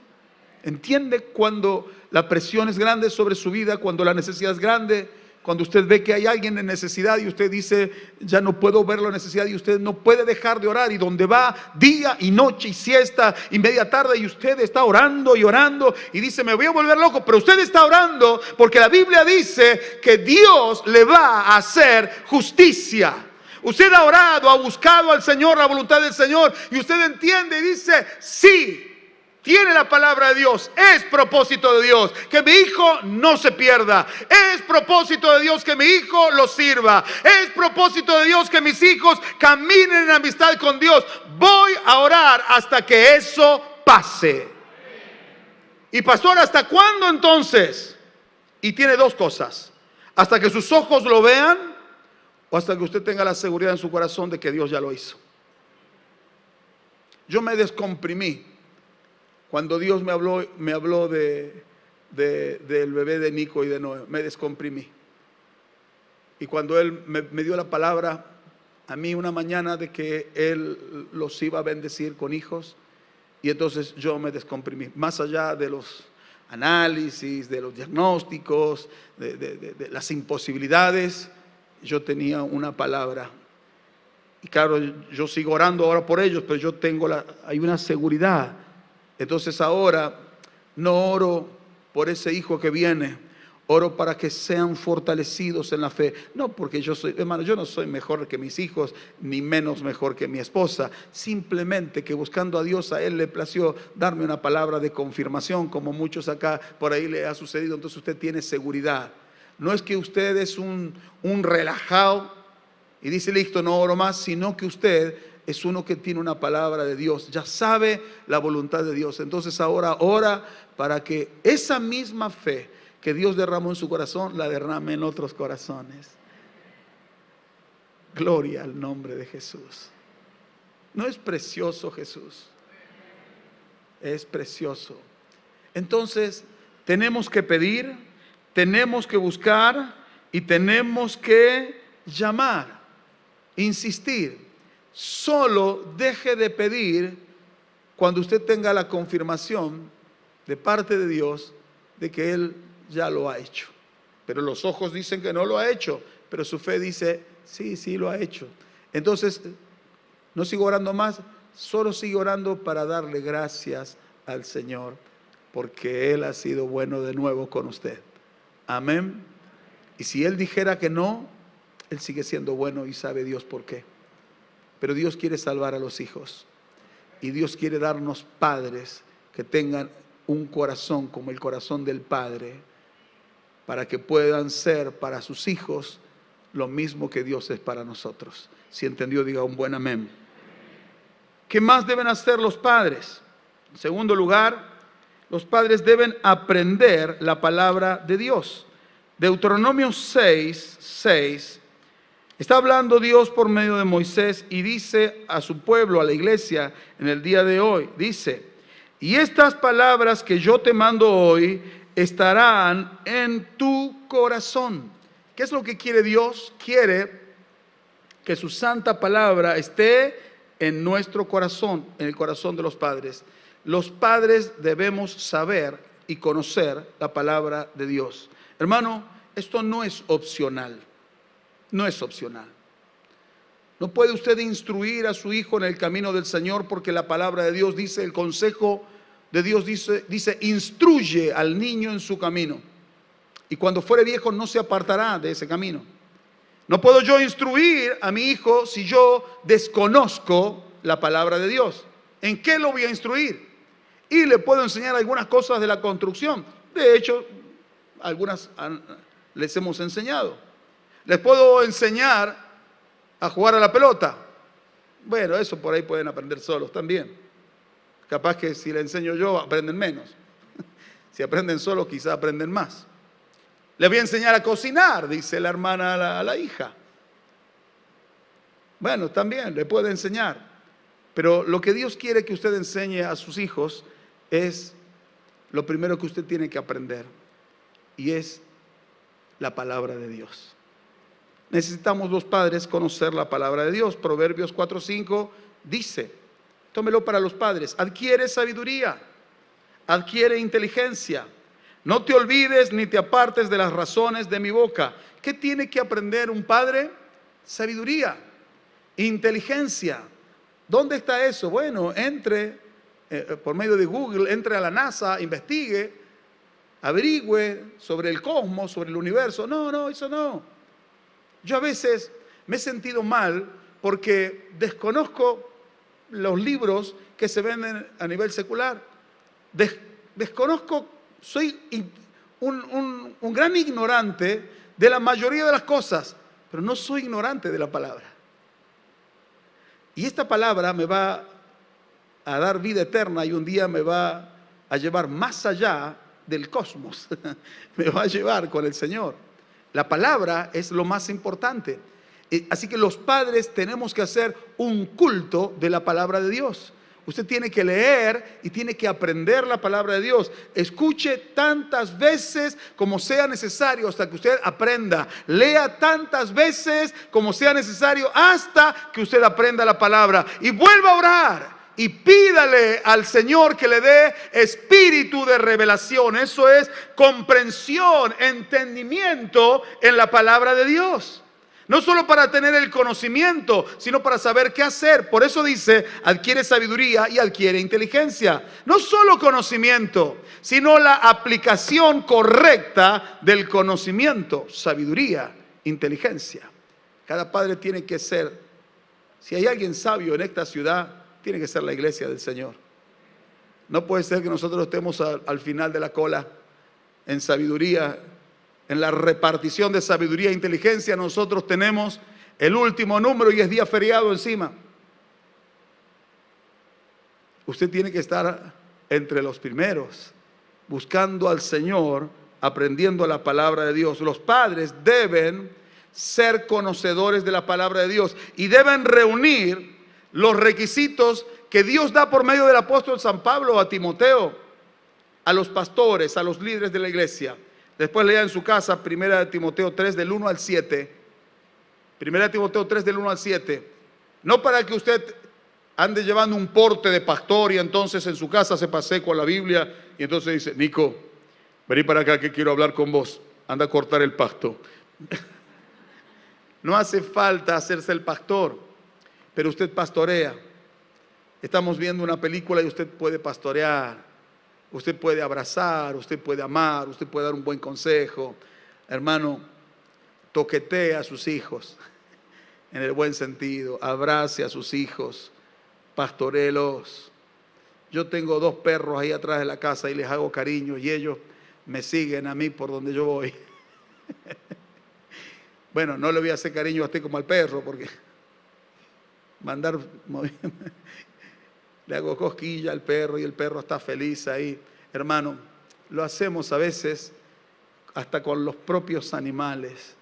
¿Entiende cuando la presión es grande sobre su vida, cuando la necesidad es grande? Cuando usted ve que hay alguien en necesidad y usted dice: ya no puedo ver la necesidad, y usted no puede dejar de orar, y donde va día y noche y siesta y media tarde, y usted está orando y orando y dice: me voy a volver loco, pero usted está orando porque la Biblia dice que Dios le va a hacer justicia. Usted ha orado, ha buscado al Señor, la voluntad del Señor, y usted entiende y dice: sí, tiene la palabra de Dios, es propósito de Dios que mi hijo no se pierda, es propósito de Dios que mi hijo lo sirva, es propósito de Dios que mis hijos caminen en amistad con Dios. Voy a orar hasta que eso pase. Y pastor, ¿hasta cuándo entonces? Y tiene dos cosas: hasta que sus ojos lo vean, o hasta que usted tenga la seguridad en su corazón de que Dios ya lo hizo. Yo me descomprimí cuando Dios me habló del bebé de Nico y de Noé. Me descomprimí. Y cuando Él me dio la palabra a mí una mañana de que Él los iba a bendecir con hijos, y entonces yo me descomprimí. Más allá de los análisis, de los diagnósticos, de las imposibilidades, yo tenía una palabra. Y claro, yo sigo orando ahora por ellos, pero yo tengo hay una seguridad. Entonces ahora no oro por ese hijo que viene, oro para que sean fortalecidos en la fe. No porque yo soy, hermano, yo no soy mejor que mis hijos, ni menos mejor que mi esposa. Simplemente que buscando a Dios, a Él le plació darme una palabra de confirmación, como muchos acá por ahí le ha sucedido. Entonces usted tiene seguridad. No es que usted es un relajado y dice: listo, no oro más, sino que usted es uno que tiene una palabra de Dios, ya sabe la voluntad de Dios. Entonces ahora ora para que esa misma fe que Dios derramó en su corazón, la derrame en otros corazones. Gloria al nombre de Jesús. ¿No es precioso Jesús? Es precioso. Entonces tenemos que pedir, tenemos que buscar y tenemos que llamar, insistir. Solo deje de pedir cuando usted tenga la confirmación de parte de Dios de que Él ya lo ha hecho. Pero los ojos dicen que no lo ha hecho, pero su fe dice: sí, sí lo ha hecho. Entonces, no sigo orando más, solo sigo orando para darle gracias al Señor, porque Él ha sido bueno de nuevo con usted. Amén. Y si Él dijera que no, Él sigue siendo bueno, y sabe Dios por qué. Pero Dios quiere salvar a los hijos, y Dios quiere darnos padres que tengan un corazón como el corazón del Padre, para que puedan ser para sus hijos lo mismo que Dios es para nosotros. Si entendió, diga un buen amén. ¿Qué más deben hacer los padres? En segundo lugar, Los padres deben aprender la palabra de Dios. Deuteronomio 6:6. Está hablando Dios por medio de Moisés y dice a su pueblo, a la iglesia, en el día de hoy, dice: y estas palabras que yo te mando hoy estarán en tu corazón. ¿Qué es lo que quiere Dios? Quiere que su santa palabra esté en nuestro corazón, en el corazón de los padres. Los padres debemos saber y conocer la palabra de Dios. Hermano, esto no es opcional. No es opcional. No puede usted instruir a su hijo en el camino del Señor porque la palabra de Dios dice, el consejo de Dios dice, instruye al niño en su camino. Y cuando fuere viejo no se apartará de ese camino. No puedo yo instruir a mi hijo si yo desconozco la palabra de Dios. ¿En qué lo voy a instruir? Y le puedo enseñar algunas cosas de la construcción. De hecho, algunas les hemos enseñado. Les puedo enseñar a jugar a la pelota. Bueno, eso por ahí pueden aprender solos también. Capaz que si le enseño yo, aprenden menos. Si aprenden solos, quizás aprenden más. Les voy a enseñar a cocinar, dice la hermana a la hija. Bueno, también le puede enseñar. Pero lo que Dios quiere que usted enseñe a sus hijos es lo primero que usted tiene que aprender. Y es la palabra de Dios. Necesitamos los padres conocer la palabra de Dios. Proverbios 4:5 dice, tómelo para los padres, adquiere sabiduría, adquiere inteligencia. No te olvides ni te apartes de las razones de mi boca. ¿Qué tiene que aprender un padre? Sabiduría, inteligencia. ¿Dónde está eso? Bueno, entre por medio de Google, entre a la NASA, investigue, averigüe sobre el cosmos, sobre el universo. No, eso no. Yo a veces me he sentido mal porque desconozco los libros que se venden a nivel secular. Desconozco, soy un gran ignorante de la mayoría de las cosas, pero no soy ignorante de la palabra. Y esta palabra me va a dar vida eterna y un día me va a llevar más allá del cosmos. Me va a llevar con el Señor. La palabra es lo más importante. Así que los padres tenemos que hacer un culto de la palabra de Dios. Usted tiene que leer y tiene que aprender la palabra de Dios. Escuche tantas veces como sea necesario hasta que usted aprenda. Lea tantas veces como sea necesario hasta que usted aprenda la palabra. Y vuelva a orar. Y pídale al Señor que le dé espíritu de revelación. Eso es comprensión, entendimiento en la palabra de Dios. No solo para tener el conocimiento, sino para saber qué hacer. Por eso dice, adquiere sabiduría y adquiere inteligencia. No solo conocimiento, sino la aplicación correcta del conocimiento. Sabiduría, inteligencia. Cada padre tiene que ser, si hay alguien sabio en esta ciudad, tiene que ser la iglesia del Señor. No puede ser que nosotros estemos al final de la cola en sabiduría, en la repartición de sabiduría e inteligencia. Nosotros tenemos el último número y es día feriado encima. Usted tiene que estar entre los primeros, buscando al Señor, aprendiendo la palabra de Dios. Los padres deben ser conocedores de la palabra de Dios y deben reunir los requisitos que Dios da por medio del apóstol San Pablo a Timoteo, a los pastores, a los líderes de la iglesia. Después lea en su casa 1 Timoteo 3 del 1 al 7. 1 Timoteo 3 del 1 al 7. No para que usted ande llevando un porte de pastor y entonces en su casa se pasee con la Biblia y entonces dice, Nico, vení para acá que quiero hablar con vos. Anda a cortar el pasto. No hace falta hacerse el pastor, pero usted pastorea. Estamos viendo una película y usted puede pastorear. Usted puede abrazar, usted puede amar, usted puede dar un buen consejo. Hermano, toquetee a sus hijos en el buen sentido. Abrace a sus hijos, pastorelos. Yo tengo 2 perros ahí atrás de la casa y les hago cariño y ellos me siguen a mí por donde yo voy. Bueno, no le voy a hacer cariño a usted como al perro porque le hago cosquilla al perro y el perro está feliz ahí. hermano, lo hacemos a veces hasta con los propios animales.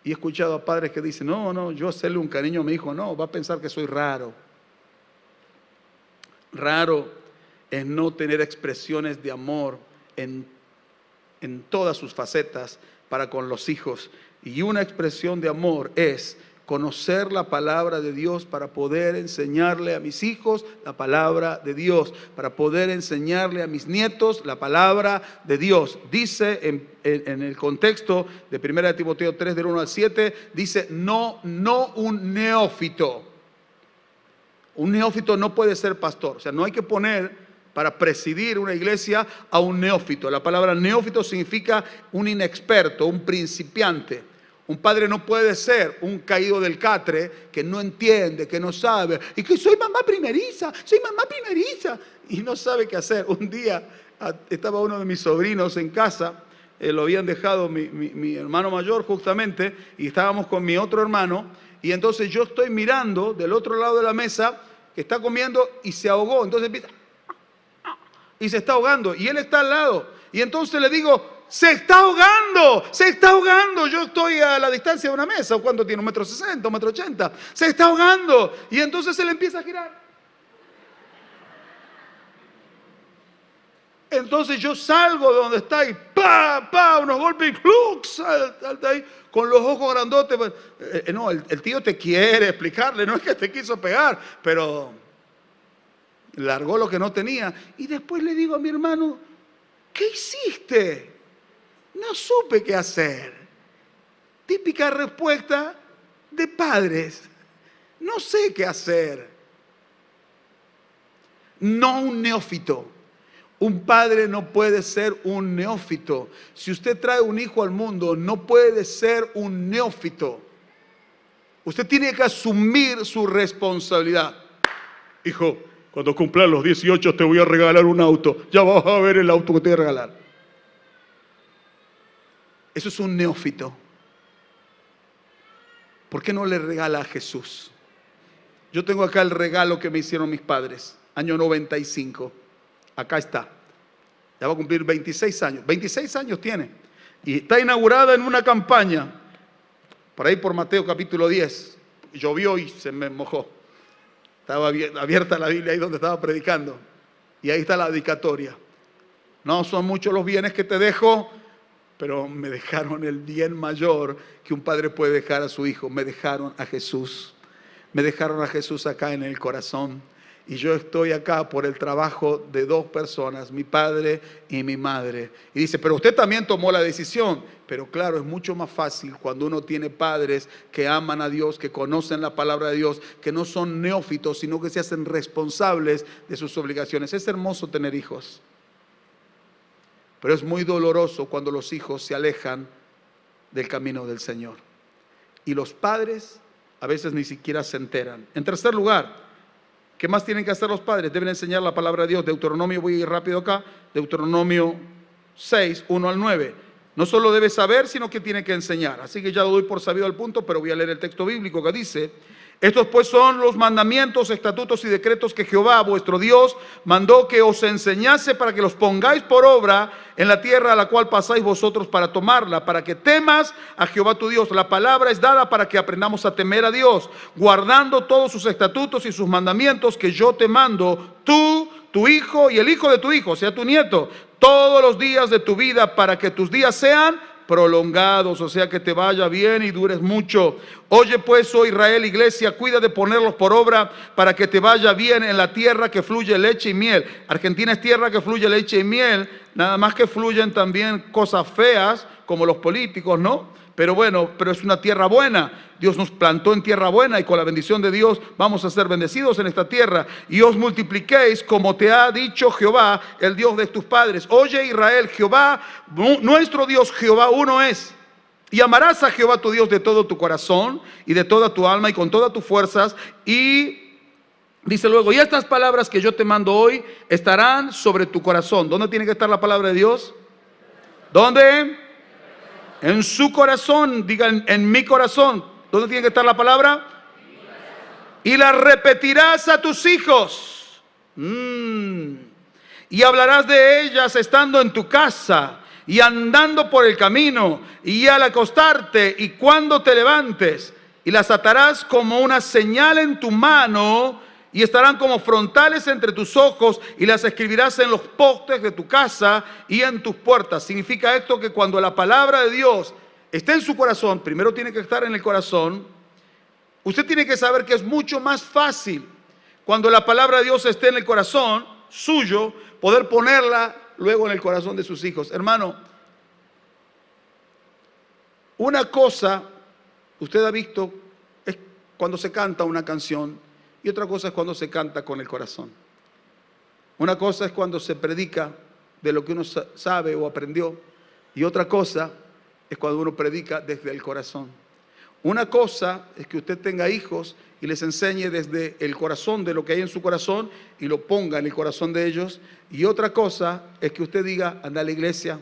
Y he escuchado a padres que dicen, no, yo hacerle un cariño a mi hijo, no, va a pensar que soy raro. Raro es no tener expresiones de amor en todas sus facetas para con los hijos. Y una expresión de amor es conocer la palabra de Dios para poder enseñarle a mis hijos la palabra de Dios, para poder enseñarle a mis nietos la palabra de Dios. Dice en el contexto de 1 Timoteo 3, del 1 al 7, dice no un neófito. Un neófito no puede ser pastor, o sea, no hay que poner para presidir una iglesia a un neófito. La palabra neófito significa un inexperto, un principiante. Un padre no puede ser un caído del catre que no entiende, que no sabe, y que soy mamá primeriza, y no sabe qué hacer. Un día estaba uno de mis sobrinos en casa, lo habían dejado mi hermano mayor justamente, y estábamos con mi otro hermano, y entonces yo estoy mirando del otro lado de la mesa, que está comiendo y se ahogó, entonces empieza, y se está ahogando, y él está al lado, y entonces le digo, se está ahogando, yo estoy a la distancia de una mesa, ¿cuánto tiene? 1,60 m, 1,80 m, se está ahogando, y entonces él empieza a girar. Entonces yo salgo de donde está y unos golpes y salta ahí con los ojos grandotes. No, el tío te quiere explicarle, no es que te quiso pegar, pero largó lo que no tenía. Y después le digo a mi hermano, ¿qué hiciste? No supe qué hacer. Típica respuesta de padres. No sé qué hacer. No un neófito. Un padre no puede ser un neófito. Si usted trae un hijo al mundo, no puede ser un neófito. Usted tiene que asumir su responsabilidad. Hijo, cuando cumplas los 18 te voy a regalar un auto. Ya vas a ver el auto que te voy a regalar. Eso es un neófito. ¿Por qué no le regala a Jesús? Yo tengo acá el regalo que me hicieron mis padres, año 95. Acá está. Ya va a cumplir 26 años. 26 años tiene. Y está inaugurada en una campaña. Por ahí por Mateo capítulo 10. Llovió y se me mojó. Estaba abierta la Biblia ahí donde estaba predicando. Y ahí está la dedicatoria. No son muchos los bienes que te dejo, pero me dejaron el bien mayor que un padre puede dejar a su hijo. Me dejaron a Jesús. Me dejaron a Jesús acá en el corazón. Y yo estoy acá por el trabajo de dos personas, mi padre y mi madre. Y dice, pero usted también tomó la decisión. Pero claro, es mucho más fácil cuando uno tiene padres que aman a Dios, que conocen la palabra de Dios, que no son neófitos, sino que se hacen responsables de sus obligaciones. Es hermoso tener hijos. Pero es muy doloroso cuando los hijos se alejan del camino del Señor. Y los padres a veces ni siquiera se enteran. En tercer lugar, ¿qué más tienen que hacer los padres? Deben enseñar la palabra de Dios. Deuteronomio, voy a ir rápido acá. Deuteronomio 6, 1 al 9. No solo debe saber, sino que tiene que enseñar. Así que ya lo doy por sabido al punto, pero voy a leer el texto bíblico que dice: estos pues son los mandamientos, estatutos y decretos que Jehová vuestro Dios mandó que os enseñase para que los pongáis por obra en la tierra a la cual pasáis vosotros para tomarla, para que temas a Jehová tu Dios. La palabra es dada para que aprendamos a temer a Dios, guardando todos sus estatutos y sus mandamientos que yo te mando, tú, tu hijo y el hijo de tu hijo, o sea, tu nieto, todos los días de tu vida, para que tus días sean prolongados, o sea, que te vaya bien y dures mucho. Oye pues, oh Israel, iglesia, cuida de ponerlos por obra para que te vaya bien en la tierra que fluye leche y miel. Argentina es tierra que fluye leche y miel, nada más que fluyen también cosas feas, como los políticos, ¿no? Pero bueno, pero es una tierra buena. Dios nos plantó en tierra buena y con la bendición de Dios vamos a ser bendecidos en esta tierra. Y os multipliquéis como te ha dicho Jehová, el Dios de tus padres. Oye Israel, Jehová, nuestro Dios, Jehová uno es. Y amarás a Jehová tu Dios de todo tu corazón y de toda tu alma y con todas tus fuerzas. Y dice luego, y estas palabras que yo te mando hoy estarán sobre tu corazón. ¿Dónde tiene que estar la palabra de Dios? ¿Dónde? En su corazón, digan en mi corazón. ¿Dónde tiene que estar la palabra? Y la repetirás a tus hijos. y hablarás de ellas estando en tu casa y andando por el camino y al acostarte y cuando te levantes, y las atarás como una señal en tu mano y estarán como frontales entre tus ojos y las escribirás en los postes de tu casa y en tus puertas. Significa esto que cuando la palabra de Dios está en su corazón, primero tiene que estar en el corazón. Usted tiene que saber que es mucho más fácil cuando la palabra de Dios esté en el corazón suyo, poder ponerla luego en el corazón de sus hijos. Hermano, una cosa, usted ha visto, es cuando se canta una canción y otra cosa es cuando se canta con el corazón. Una cosa es cuando se predica de lo que uno sabe o aprendió y otra cosa es cuando uno predica desde el corazón. Una cosa es que usted tenga hijos y les enseñe desde el corazón de lo que hay en su corazón y lo ponga en el corazón de ellos. Y otra cosa es que usted diga, anda a la iglesia,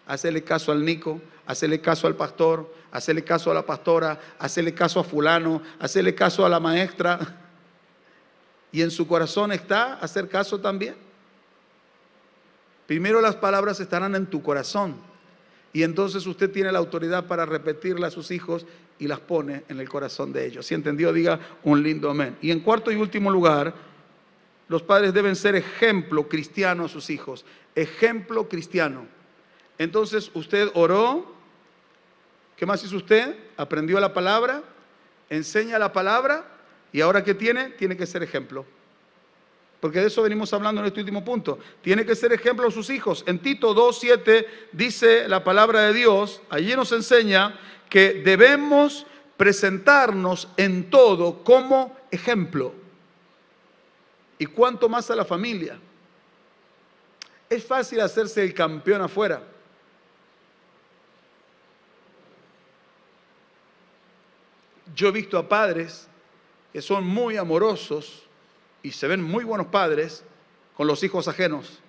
hacerle caso al Nico, hacerle caso al pastor, hacerle caso a la pastora, hacerle caso a fulano, hacerle caso a la maestra. Y en su corazón está hacer caso también. Primero las palabras estarán en tu corazón y entonces usted tiene la autoridad para repetirlas a sus hijos y las pone en el corazón de ellos. Si entendió, diga un lindo amén. Y en cuarto y último lugar, los padres deben ser ejemplo cristiano a sus hijos. Ejemplo cristiano. Entonces usted oró. ¿Qué más hizo usted? Aprendió la palabra, enseña la palabra y ahora ¿qué tiene? Tiene que ser ejemplo. Porque de eso venimos hablando en este último punto. Tiene que ser ejemplo a sus hijos. En Tito 2:7 dice la palabra de Dios, allí nos enseña que debemos presentarnos en todo como ejemplo. Y cuánto más a la familia. Es fácil hacerse el campeón afuera. Yo he visto a padres que son muy amorosos y se ven muy buenos padres con los hijos ajenos,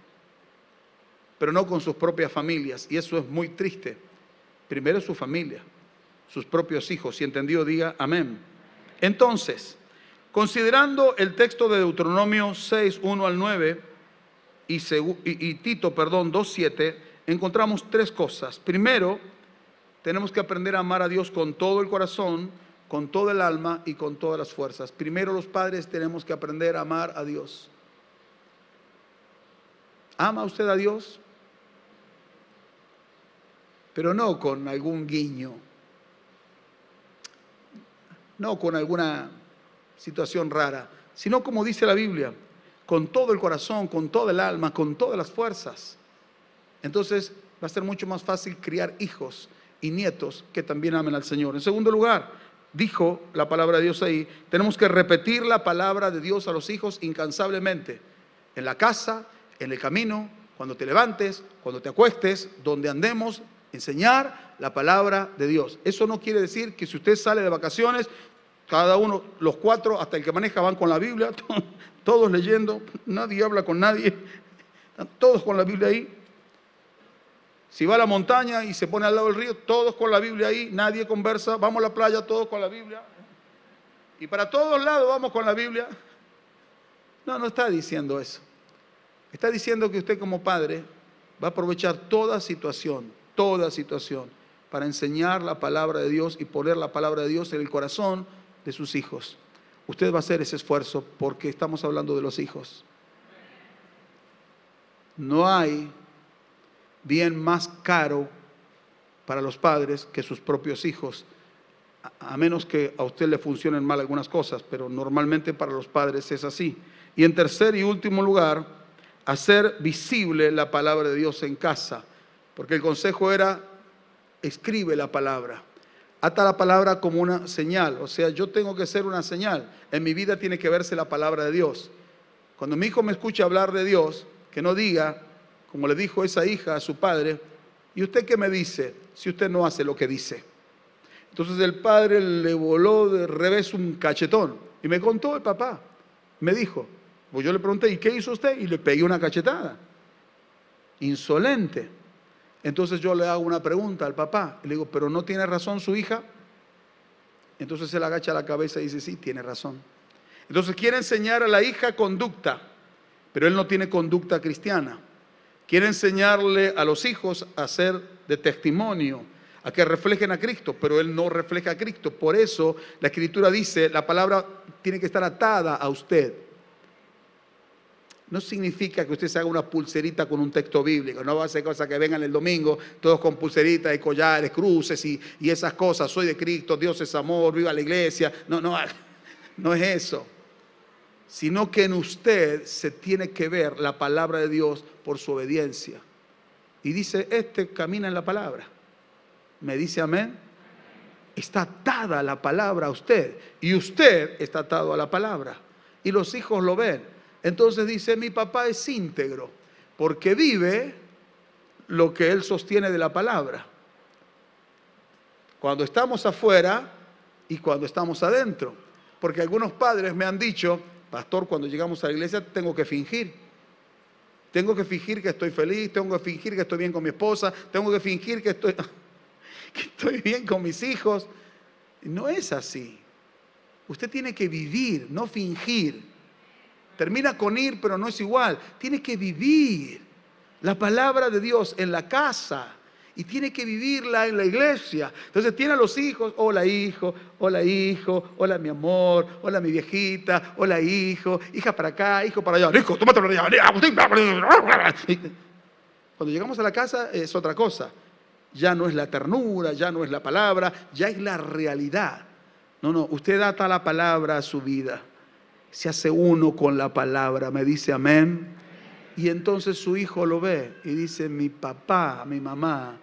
pero no con sus propias familias. Y eso es muy triste. Primero su familia, sus propios hijos. Si entendido, diga amén. Entonces, considerando el texto de Deuteronomio 6, 1 al 9 y Tito, 2:7, encontramos tres cosas. Primero, tenemos que aprender a amar a Dios con todo el corazón, con todo el alma y con todas las fuerzas. Primero los padres tenemos que aprender a amar a Dios. ¿Ama usted a Dios? Pero no con algún guiño, no con alguna situación rara, sino como dice la Biblia, con todo el corazón, con todo el alma, con todas las fuerzas. Entonces va a ser mucho más fácil criar hijos y nietos que también amen al Señor. En segundo lugar, dijo la palabra de Dios ahí, tenemos que repetir la palabra de Dios a los hijos incansablemente, en la casa, en el camino, cuando te levantes, cuando te acuestes, donde andemos, enseñar la palabra de Dios. Eso no quiere decir que si usted sale de vacaciones, cada uno, los cuatro, hasta el que maneja, van con la Biblia, todos leyendo, nadie habla con nadie, están todos con la Biblia ahí. Si va a la montaña y se pone al lado del río, todos con la Biblia ahí, nadie conversa. Vamos a la playa, todos con la Biblia. Y para todos lados vamos con la Biblia. No está diciendo eso. Está diciendo que usted como padre va a aprovechar toda situación, para enseñar la palabra de Dios y poner la palabra de Dios en el corazón de sus hijos. Usted va a hacer ese esfuerzo porque estamos hablando de los hijos. No hay bien más caro para los padres que sus propios hijos, a menos que a usted le funcionen mal algunas cosas, pero normalmente para los padres es así. Y en tercer y último lugar, hacer visible la palabra de Dios en casa, porque el consejo era, escribe la palabra, ata la palabra como una señal, o sea, yo tengo que ser una señal, en mi vida tiene que verse la palabra de Dios. Cuando mi hijo me escucha hablar de Dios, que no diga, como le dijo esa hija a su padre, ¿y usted qué me dice si usted no hace lo que dice? Entonces el padre le voló de revés un cachetón y me contó el papá, me dijo, pues yo le pregunté, ¿y qué hizo usted? Y le pegué una cachetada, insolente. Entonces yo le hago una pregunta al papá, y le digo, ¿pero no tiene razón su hija? Entonces él agacha la cabeza y dice, sí, tiene razón. Entonces quiere enseñar a la hija conducta, pero él no tiene conducta cristiana. Quiere enseñarle a los hijos a ser de testimonio, a que reflejen a Cristo, pero él no refleja a Cristo. Por eso la Escritura dice, la palabra tiene que estar atada a usted. No significa que usted se haga una pulserita con un texto bíblico. No va a hacer cosas que vengan el domingo, todos con pulseritas y collares, cruces y esas cosas. Soy de Cristo, Dios es amor, viva la iglesia. No es eso. Sino que en usted se tiene que ver la palabra de Dios por su obediencia. Y dice, camina en la palabra. ¿Me dice amén? Está atada la palabra a usted. Y usted está atado a la palabra. Y los hijos lo ven. Entonces dice, mi papá es íntegro, porque vive lo que él sostiene de la palabra. Cuando estamos afuera y cuando estamos adentro. Porque algunos padres me han dicho, pastor, cuando llegamos a la iglesia tengo que fingir. Tengo que fingir que estoy feliz, tengo que fingir que estoy bien con mi esposa, tengo que fingir que estoy bien con mis hijos. No es así. Usted tiene que vivir, no fingir. Termina con ir, pero no es igual. Tiene que vivir la palabra de Dios en la casa y tiene que vivirla en la iglesia. Entonces tiene a los hijos, hola hijo, hola mi amor, hola mi viejita, hola hijo, hija para acá, hijo para allá, hijo, tómate para allá. Cuando llegamos a la casa es otra cosa. Ya no es la ternura, ya no es la palabra, ya es la realidad. No, usted ata la palabra a su vida. Se hace uno con la palabra, me dice amén. Y entonces su hijo lo ve y dice, mi papá, mi mamá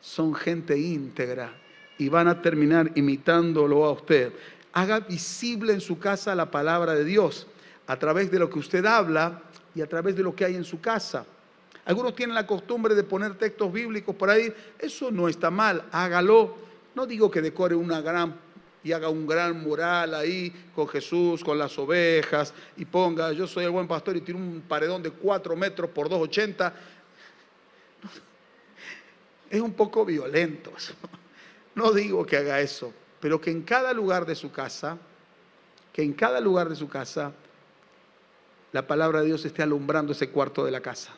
son gente íntegra y van a terminar imitándolo a usted. Haga visible en su casa la palabra de Dios a través de lo que usted habla y a través de lo que hay en su casa. Algunos tienen la costumbre de poner textos bíblicos por ahí. Eso no está mal, hágalo. No digo que decore y haga un gran mural ahí con Jesús, con las ovejas, y ponga, yo soy el buen pastor y tire un paredón de 4 metros por 2,80. Es un poco violento eso. No digo que haga eso, pero que en cada lugar de su casa, la palabra de Dios esté alumbrando ese cuarto de la casa.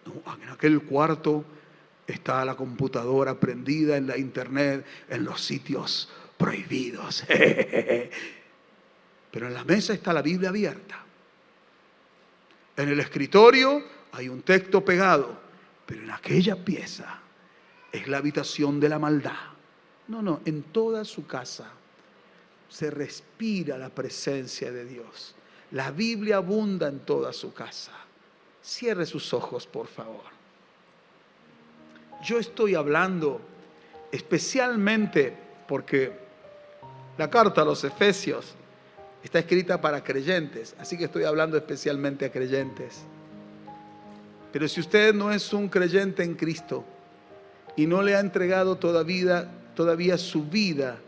No, en aquel cuarto está la computadora prendida en la internet, en los sitios prohibidos. Pero en la mesa está la Biblia abierta. En el escritorio hay un texto pegado, pero en aquella pieza es la habitación de la maldad. No, en toda su casa se respira la presencia de Dios. La Biblia abunda en toda su casa. Cierre sus ojos, por favor. Yo estoy hablando especialmente porque la carta a los Efesios está escrita para creyentes, así que estoy hablando especialmente a creyentes. Pero si usted no es un creyente en Cristo y no le ha entregado todavía su vida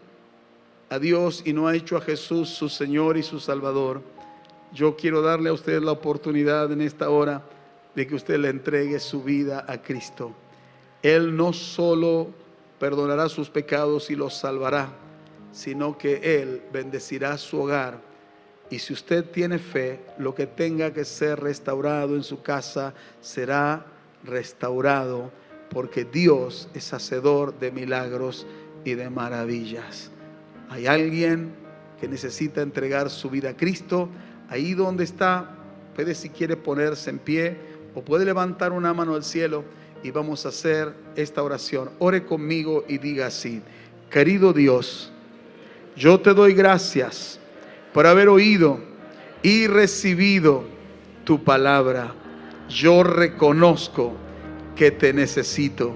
a Dios y no ha hecho a Jesús su Señor y su Salvador, yo quiero darle a usted la oportunidad en esta hora de que usted le entregue su vida a Cristo. Él no solo perdonará sus pecados y los salvará, sino que Él bendecirá su hogar. Y si usted tiene fe, lo que tenga que ser restaurado en su casa será restaurado, porque Dios es hacedor de milagros y de maravillas. Hay alguien que necesita entregar su vida a Cristo. Ahí donde está, puede, si quiere, ponerse en pie o puede levantar una mano al cielo y vamos a hacer esta oración. Ore conmigo y diga así: querido Dios, yo te doy gracias por haber oído y recibido tu palabra. Yo reconozco que te necesito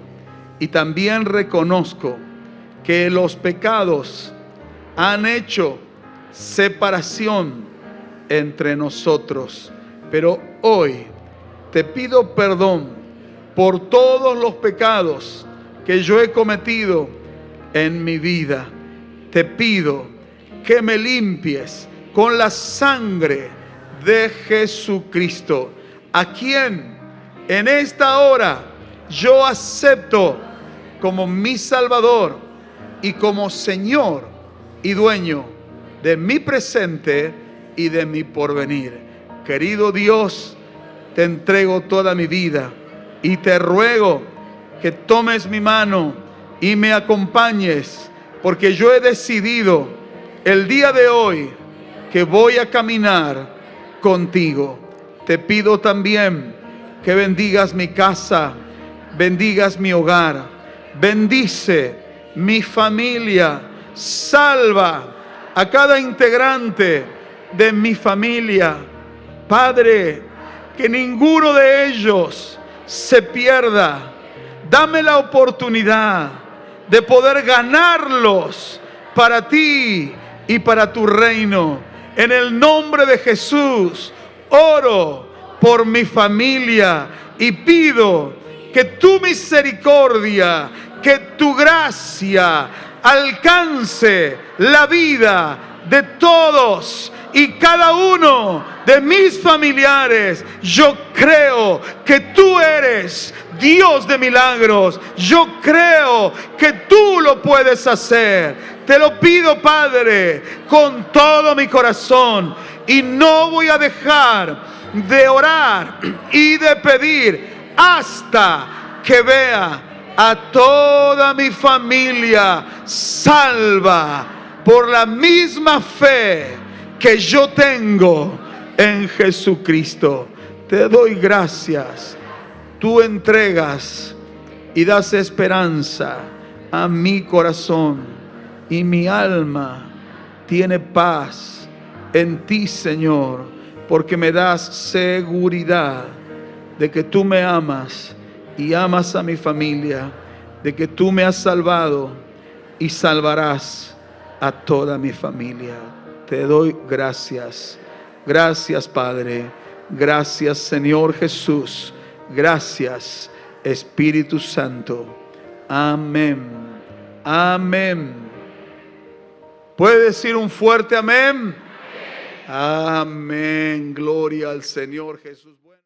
y también reconozco que los pecados han hecho separación entre nosotros. Pero hoy te pido perdón por todos los pecados que yo he cometido en mi vida. Te pido que me limpies con la sangre de Jesucristo, a quien en esta hora yo acepto como mi Salvador y como Señor y dueño de mi presente y de mi porvenir. Querido Dios, te entrego toda mi vida y te ruego que tomes mi mano y me acompañes, porque yo he decidido el día de hoy que voy a caminar contigo. Te pido también que bendigas mi casa, bendigas mi hogar, bendice mi familia, salva a cada integrante de mi familia. Padre, que ninguno de ellos se pierda. Dame la oportunidad de poder ganarlos para ti y para tu reino. En el nombre de Jesús, oro por mi familia y pido que tu misericordia, que tu gracia alcance la vida de todos y cada uno de mis familiares. Yo creo que tú eres Dios de milagros. Yo creo que tú lo puedes hacer. Te lo pido, Padre, con todo mi corazón. Y no voy a dejar de orar y de pedir hasta que vea a toda mi familia salva por la misma fe que yo tengo en Jesucristo. Te doy gracias. Tú entregas y das esperanza a mi corazón, y mi alma tiene paz en ti, Señor, porque me das seguridad de que tú me amas y amas a mi familia, de que tú me has salvado y salvarás a toda mi familia. Te doy gracias. Gracias, Padre. Gracias, Señor Jesús. Gracias, Espíritu Santo. Amén. Amén. ¿Puede decir un fuerte amén? Amén. Gloria al Señor Jesús.